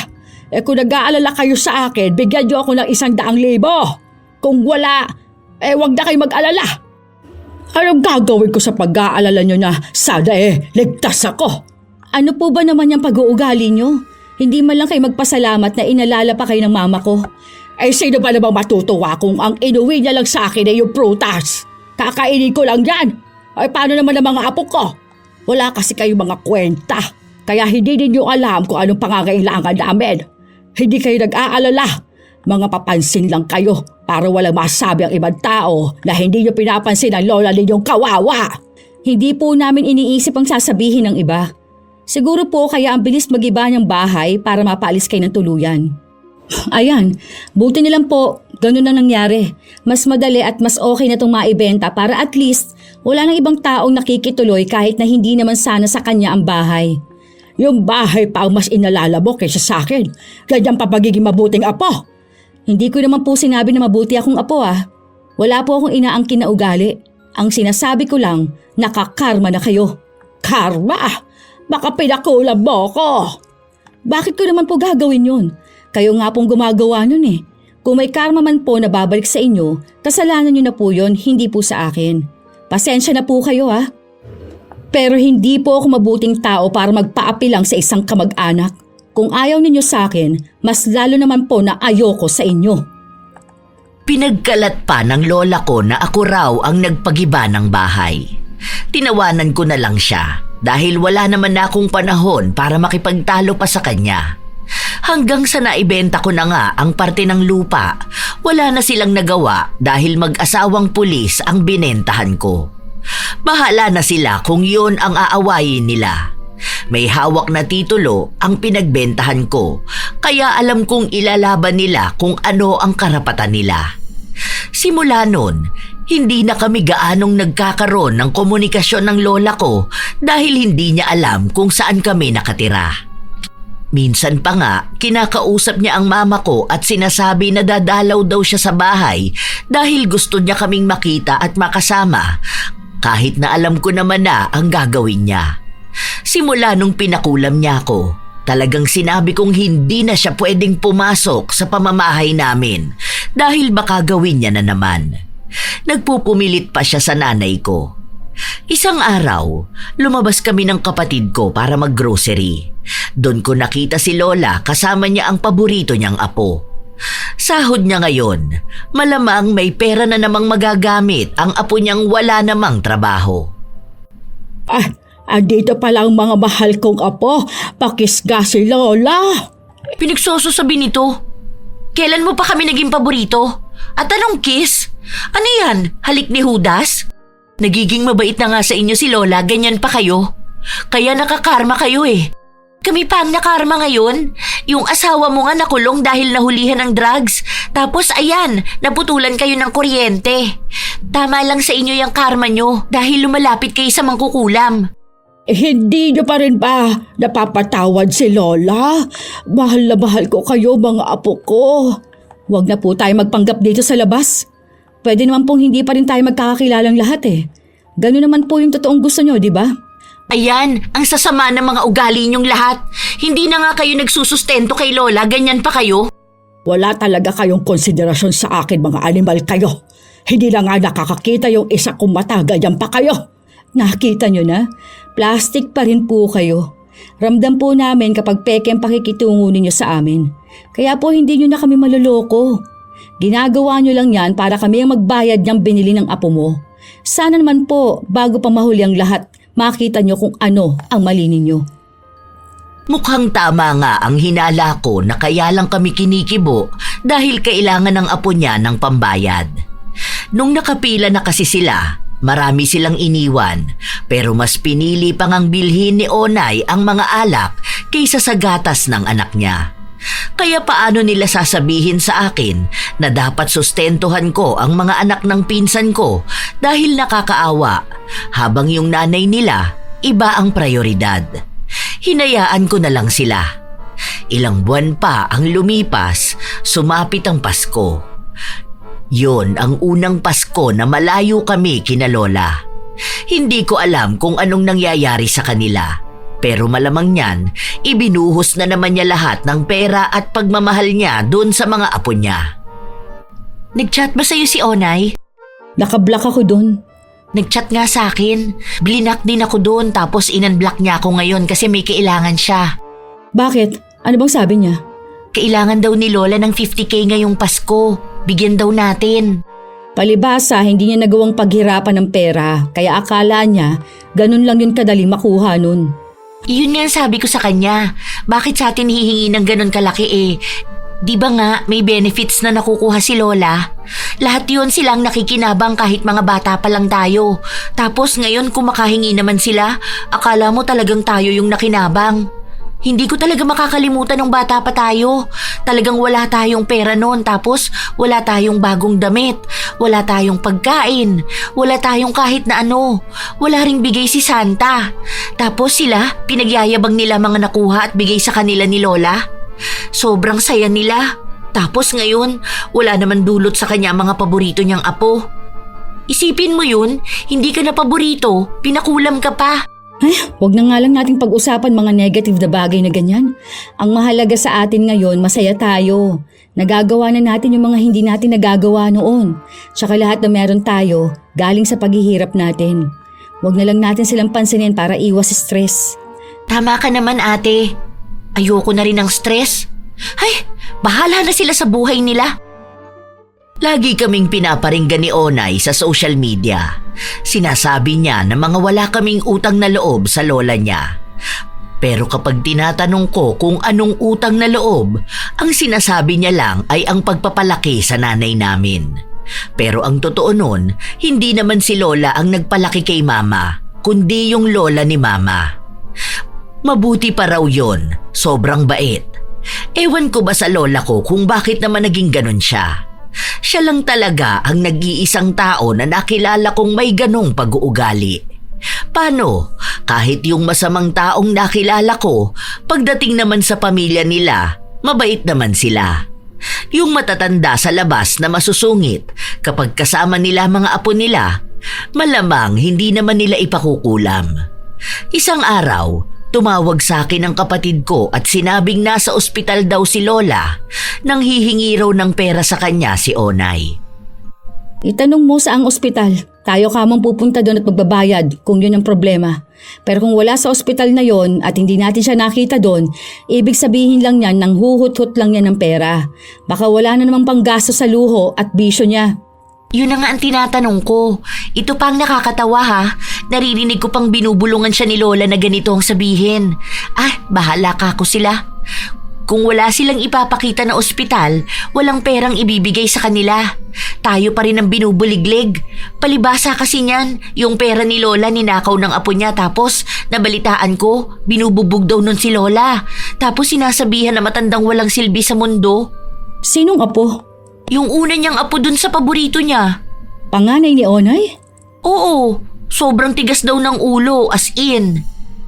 Kung nag-aalala kayo sa akin, bigyan niyo ako ng 100,000. Kung wala, wag na kayo mag-alala. Anong gagawin ko sa pag-aalala niyo na sana ligtas ako? Ano po ba naman yung pag-uugali nyo? Hindi man lang kayo magpasalamat na inalala pa kayo ng mama ko. Sino ba namang matutuwa kung ang inuwi niya lang sa akin ay yung prutas? Kakainin ko lang yan. Paano naman ang mga apo ko? Wala kasi kayong mga kwenta. Kaya hindi ninyo alam kung anong pangangailangan namin. Hindi kayo nag-aalala. Mga papansin lang kayo para walang masabi ang ibang tao na hindi nyo pinapansin ang lola ninyong kawawa. Hindi po namin iniisip ang sasabihin ng iba. Siguro po kaya ang bilis mag-iba ng bahay para mapaalis kayo ng tuluyan. Ayan, buti nilang po, ganun ang nangyari. Mas madali at mas okay na itong maibenta para at least wala nang ibang taong nakikituloy kahit na hindi naman sana sa kanya ang bahay. Yung bahay pa ang mas inalala mo kaysa sa akin. Ganyan pa pagiging mabuting apo. Hindi ko naman po sinabi na mabuti akong apo Wala po akong inaangkin na ugali. Ang sinasabi ko lang, nakakarma na kayo. Karma? Baka pinakulam mo ko. Bakit ko naman po gagawin yun? Kayo nga pong gumagawa nun Kung may karma man po na babalik sa inyo, kasalanan nyo na po yun, hindi po sa akin. Pasensya na po kayo Pero hindi po ako mabuting tao para magpaapi lang sa isang kamag-anak. Kung ayaw ninyo sa akin, mas lalo naman po na ayoko sa inyo. Pinagkalat pa ng lola ko na ako raw ang nagpagiba ng bahay. Tinawanan ko na lang siya dahil wala naman na akong panahon para makipagtalo pa sa kanya. Hanggang sa naibenta ko na nga ang parte ng lupa, wala na silang nagawa dahil mag-asawang pulis ang binentahan ko. Bahala na sila kung yun ang aawayin nila. May hawak na titulo ang pinagbentahan ko, kaya alam kong ilalaban nila kung ano ang karapatan nila. Simula nun, hindi na kami gaanong nagkakaroon ng komunikasyon ng lola ko dahil hindi niya alam kung saan kami nakatira. Minsan pa nga, kinakausap niya ang mama ko at sinasabi na dadalaw daw siya sa bahay dahil gusto niya kaming makita at makasama, kahit na alam ko naman na ang gagawin niya. Simula nung pinakulam niya ako, talagang sinabi kong hindi na siya pwedeng pumasok sa pamamahay namin dahil baka gawin niya na naman. Nagpupumilit pa siya sa nanay ko. Isang araw, lumabas kami ng kapatid ko para maggrocery. Doon ko nakita si Lola kasama niya ang paborito niyang apo. Sahod niya ngayon, malamang may pera na namang magagamit ang apo niyang wala namang trabaho. Andito pala ang mga mahal kong apo. Pakisga si Lola. Pinagsososabi nito. Kailan mo pa kami naging paborito? At anong kiss? Ano yan? Halik ni Judas? Nagiging mabait na nga sa inyo si Lola, ganyan pa kayo. Kaya nakakarma kayo Kami pa ang nakarma ngayon. Yung asawa mo nga nakulong dahil nahulihan ng drugs. Tapos ayan, naputulan kayo ng kuryente. Tama lang sa inyo yung karma nyo dahil lumalapit kayo sa mangkukulam. Hindi niyo pa rin ba napapatawad si Lola? Mahal na mahal ko kayo mga apo ko. Huwag na po tayo magpanggap dito sa labas. Pwede naman pong hindi pa rin tayo magkakakilalang lahat Ganun naman po yung totoong gusto nyo, di ba? Ayan, ang sasama ng mga ugali ninyong lahat. Hindi na nga kayo nagsusustento kay Lola, ganyan pa kayo. Wala talaga kayong konsiderasyon sa akin, mga animal kayo. Hindi na nga nakakakita yung isa kong mata, ganyan pa kayo. Nakita nyo na? Plastic pa rin po kayo. Ramdam po namin kapag peke ang pakikitungo ninyo sa amin. Kaya po hindi nyo na kami maluloko. Ginagawa nyo lang yan para kami ang magbayad niyang binili ng apo mo. Sana naman po, bago pa mahuli ang lahat, makita nyo kung ano ang mali ninyo. Mukhang tama nga ang hinala ko na kaya lang kami kinikibo dahil kailangan ng apo niya ng pambayad. Nung nakapila na kasi sila, marami silang iniwan, pero mas pinili pang ang bilhin ni Onay ang mga alak kaysa sa gatas ng anak niya. Kaya paano nila sasabihin sa akin na dapat sustentuhan ko ang mga anak ng pinsan ko dahil nakakaawa, habang yung nanay nila iba ang prioridad. Hinayaan ko na lang sila. Ilang buwan pa ang lumipas, sumapit ang Pasko. Yun ang unang Pasko na malayo kami kina Lola. Hindi ko alam kung anong nangyayari sa kanila. Pero malamang niyan, ibinuhos na naman niya lahat ng pera at pagmamahal niya doon sa mga apo niya. Nag-chat ba sa'yo si Onay? Nakablock ako dun. Nag-chat nga sa akin. Blinak din ako doon tapos in-unblock niya ako ngayon kasi may kailangan siya. Bakit? Ano bang sabi niya? Kailangan daw ni Lola ng 50K ngayong Pasko. Bigyan daw natin. Palibhasa, hindi niya nagawang paghirapan ng pera, kaya akala niya ganun lang yun kadaling makuha nun. Yun nga ang sabi ko sa kanya. Bakit sa atin hihingi ng ganun kalaki eh? Di ba nga may benefits na nakukuha si Lola? Lahat yun silang nakikinabang kahit mga bata pa lang tayo. Tapos ngayon kung makahingi naman sila, akala mo talagang tayo yung nakinabang. Hindi ko talaga makakalimutan ng bata pa tayo. Talagang wala tayong pera noon, tapos wala tayong bagong damit, wala tayong pagkain, wala tayong kahit na ano. Wala ring bigay si Santa. Tapos sila, pinagyayabang nila mga nakuha at bigay sa kanila ni Lola. Sobrang saya nila. Tapos ngayon, wala naman dulot sa kanya mga paborito niyang apo. Isipin mo yun, hindi ka na paborito, pinakulam ka pa. Ay, wag na nga lang nating pag-usapan mga negative na bagay na ganyan. Ang mahalaga sa atin ngayon, masaya tayo. Nagagawa na natin yung mga hindi natin nagagawa noon. Tsaka lahat na meron tayo, galing sa paghihirap natin. Wag na lang natin silang pansinin para iwas stress. Tama ka naman ate. Ayoko na rin ng stress. Ay, bahala na sila sa buhay nila. Lagi kaming pinaparinggan ni Onay sa social media. Sinasabi niya na mga wala kaming utang na loob sa lola niya. Pero kapag tinatanong ko kung anong utang na loob, ang sinasabi niya lang ay ang pagpapalaki sa nanay namin. Pero ang totoo nun, hindi naman si Lola ang nagpalaki kay Mama, kundi yung lola ni Mama. Mabuti pa raw yun, sobrang bait. Ewan ko ba sa lola ko kung bakit naman naging ganun siya. Siya lang talaga ang nag-iisang tao na nakilala kong may ganong pag-uugali. Paano? Kahit yung masamang taong nakilala ko, pagdating naman sa pamilya nila, mabait naman sila. Yung matatanda sa labas na masusungit, kapag kasama nila mga apo nila, malamang hindi naman nila ipakukulam. Isang araw, tumawag sa akin ang kapatid ko at sinabing nasa ospital daw si Lola nang hihingi raw ng pera sa kanya si Onay. Itanong mo sa ang ospital. Tayo kamang pupunta doon at magbabayad kung yun ang problema. Pero kung wala sa ospital na yon at hindi natin siya nakita doon, ibig sabihin lang yan nang huhut-hut lang yan ng pera. Baka wala na namang panggasto sa luho at bisyo niya. Yun na nga ang tinatanong ko. Ito pang nakakatawa ha. Naririnig ko pang binubulungan siya ni Lola na ganito ang sabihin. Ah, bahala ka ako sila. Kung wala silang ipapakita na ospital, walang perang ibibigay sa kanila. Tayo pa rin ang binubuliglig. Palibasa kasi niyan, yung pera ni Lola ninakaw ng apo niya tapos nabalitaan ko, binububog daw nun si Lola. Tapos sinasabihan na matandang walang silbi sa mundo. Sinong apo? Yung una niyang apo dun sa paborito niya. Panganay ni Onay? Oo, sobrang tigas daw ng ulo, as in.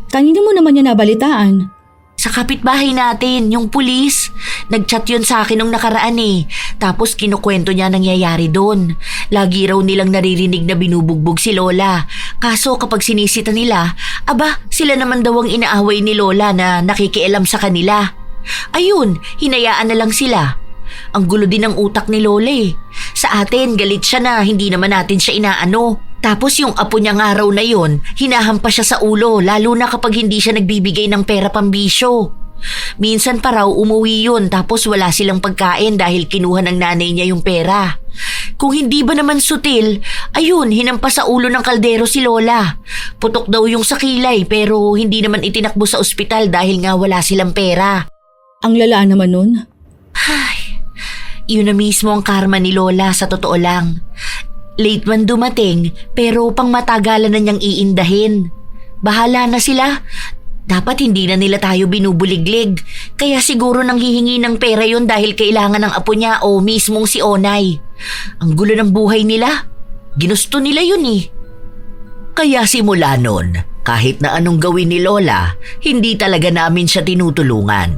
Kanino mo naman niya nabalitaan? Sa kapitbahay natin, yung pulis. Nag-chat yun sa akin nung nakaraan eh. Tapos kinukwento niya nangyayari doon. Lagi raw nilang naririnig na binubugbog si Lola. Kaso kapag sinisita nila, aba, sila naman daw ang inaaway ni Lola na nakikialam sa kanila. Ayun, hinayaan na lang sila. Ang gulo din ng utak ni Lola eh. Sa atin, galit siya na hindi naman natin siya inaano. Tapos yung apo niya nga raw na yun, hinahampas siya sa ulo lalo na kapag hindi siya nagbibigay ng pera pambisyo. Minsan pa raw umuwi yun tapos wala silang pagkain dahil kinuha ng nanay niya yung pera. Kung hindi ba naman sutil, ayun, hinampas sa ulo ng kaldero si Lola. Putok daw yung sa kilay pero hindi naman itinakbo sa ospital dahil nga wala silang pera. Ang lala naman nun. Ay, yun na mismo ang karma ni Lola sa totoo lang. Late man dumating pero pang matagalan na niyang iindahin. Bahala na sila. Dapat hindi na nila tayo binubuliglig. Kaya siguro nang hihingi ng pera yon dahil kailangan ng apo niya o mismong si Onay. Ang gulo ng buhay nila. Ginusto nila yun eh. Kaya simula nun, kahit na anong gawin ni Lola, hindi talaga namin siya tinutulungan.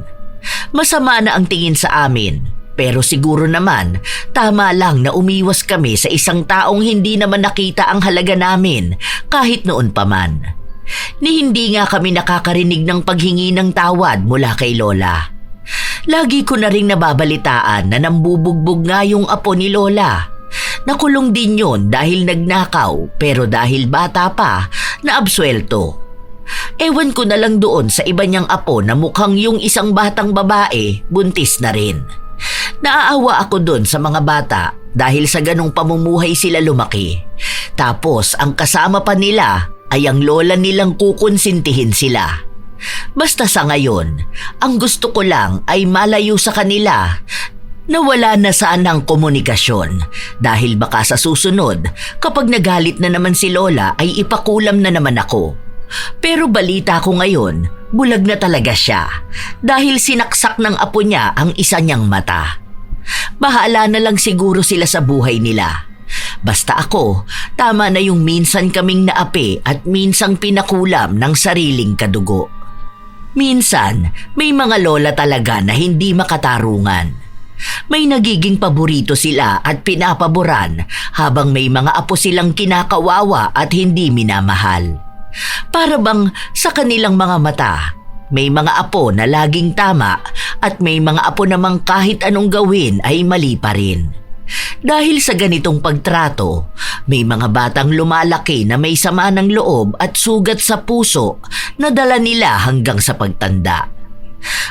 Masama na ang tingin sa amin, pero siguro naman tama lang na umiwas kami sa isang taong hindi naman nakita ang halaga namin kahit noon pa man. Ni hindi nga kami nakakarinig ng paghingi ng tawad mula kay Lola. Lagi ko na ring nababalitaan na nambubugbog nga yung apo ni Lola. Nakulong din yon dahil nagnakaw pero dahil bata pa, naabsuelto. Ewan ko na lang doon sa iba niyang apo na mukhang yung isang batang babae, buntis na rin. Naaawa ako doon sa mga bata dahil sa ganong pamumuhay sila lumaki. Tapos ang kasama pa nila ay ang lola nilang kukonsintihin sila. Basta sa ngayon, ang gusto ko lang ay malayo sa kanila na wala na sanang komunikasyon dahil baka sa susunod kapag nagalit na naman si Lola ay ipakulam na naman ako. Pero balita ko ngayon, bulag na talaga siya dahil sinaksak ng apo niya ang isa niyang mata. Bahala na lang siguro sila sa buhay nila. Basta ako, tama na yung minsan kaming naapi at minsang pinakulam ng sariling kadugo. Minsan, may mga lola talaga na hindi makatarungan. May nagiging paborito sila at pinapaboran habang may mga apo silang kinakawawa at hindi minamahal. Para bang sa kanilang mga mata, may mga apo na laging tama at may mga apo namang kahit anong gawin ay mali pa rin. Dahil sa ganitong pagtrato, may mga batang lumalaki na may sama ng loob at sugat sa puso na dala nila hanggang sa pagtanda.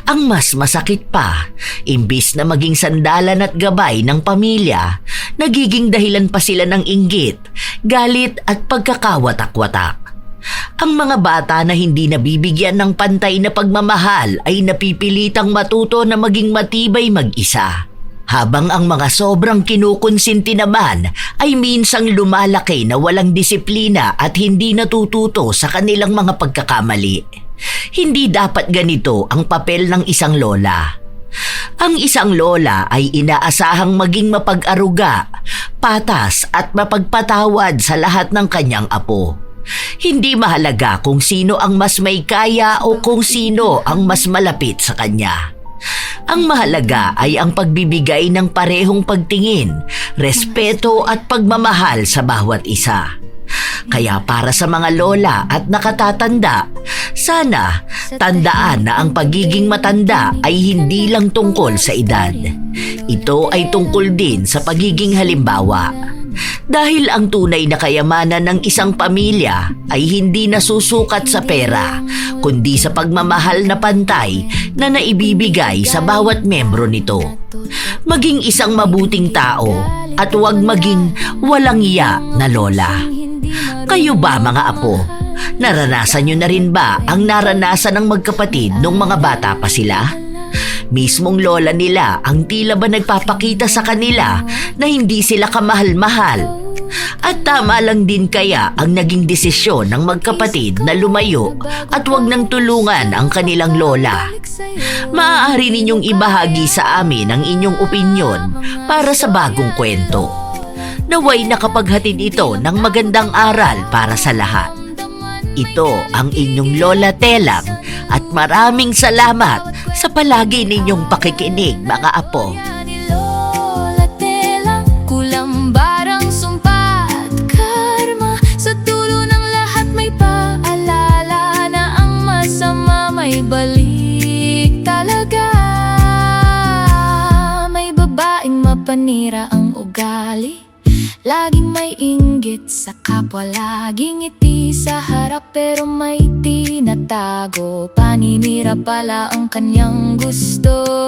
Ang mas masakit pa, imbis na maging sandalan at gabay ng pamilya, nagiging dahilan pa sila ng inggit, galit at pagkakawatak-watak. Ang mga bata na hindi nabibigyan ng pantay na pagmamahal ay napipilitang matuto na maging matibay mag-isa. Habang ang mga sobrang kinukonsinti naman ay minsang lumalaki na walang disiplina at hindi natututo sa kanilang mga pagkakamali. Hindi dapat ganito ang papel ng isang lola. Ang isang lola ay inaasahang maging mapag-aruga, patas at mapagpatawad sa lahat ng kanyang apo. Hindi mahalaga kung sino ang mas may kaya o kung sino ang mas malapit sa kanya. Ang mahalaga ay ang pagbibigay ng parehong pagtingin, respeto at pagmamahal sa bawat isa. Kaya para sa mga lola at nakatatanda, sana tandaan na ang pagiging matanda ay hindi lang tungkol sa edad. Ito ay tungkol din sa pagiging halimbawa. Dahil ang tunay na kayamanan ng isang pamilya ay hindi nasusukat sa pera, kundi sa pagmamahal na pantay na naibibigay sa bawat membro nito. Maging isang mabuting tao at huwag maging walang iya na lola. Kayo ba mga apo? Naranasan nyo na rin ba ang naranasan ng magkapatid nung mga bata pa sila? Mismong lola nila ang tila ba nagpapakita sa kanila na hindi sila kamahal-mahal. At tama lang din kaya ang naging desisyon ng magkapatid na lumayo at huwag nang tulungan ang kanilang lola. Maaari ninyong ibahagi sa amin ang inyong opinyon para sa bagong kwento. Naway nakapaghatid ito ng magandang aral para sa lahat. Ito ang inyong Lola Telang at maraming salamat sa palagi ninyong pakikinig mga apo. Lola Telang, kulang barang sumpa at karma. Sa dulo ng lahat may paalala na ang masama may balik talaga. May babaeng mapanira ang ugali, laging may inggit sa kapwa, laging ngiti sa harap pero may tinatago. Paninira pala ang kanyang gusto.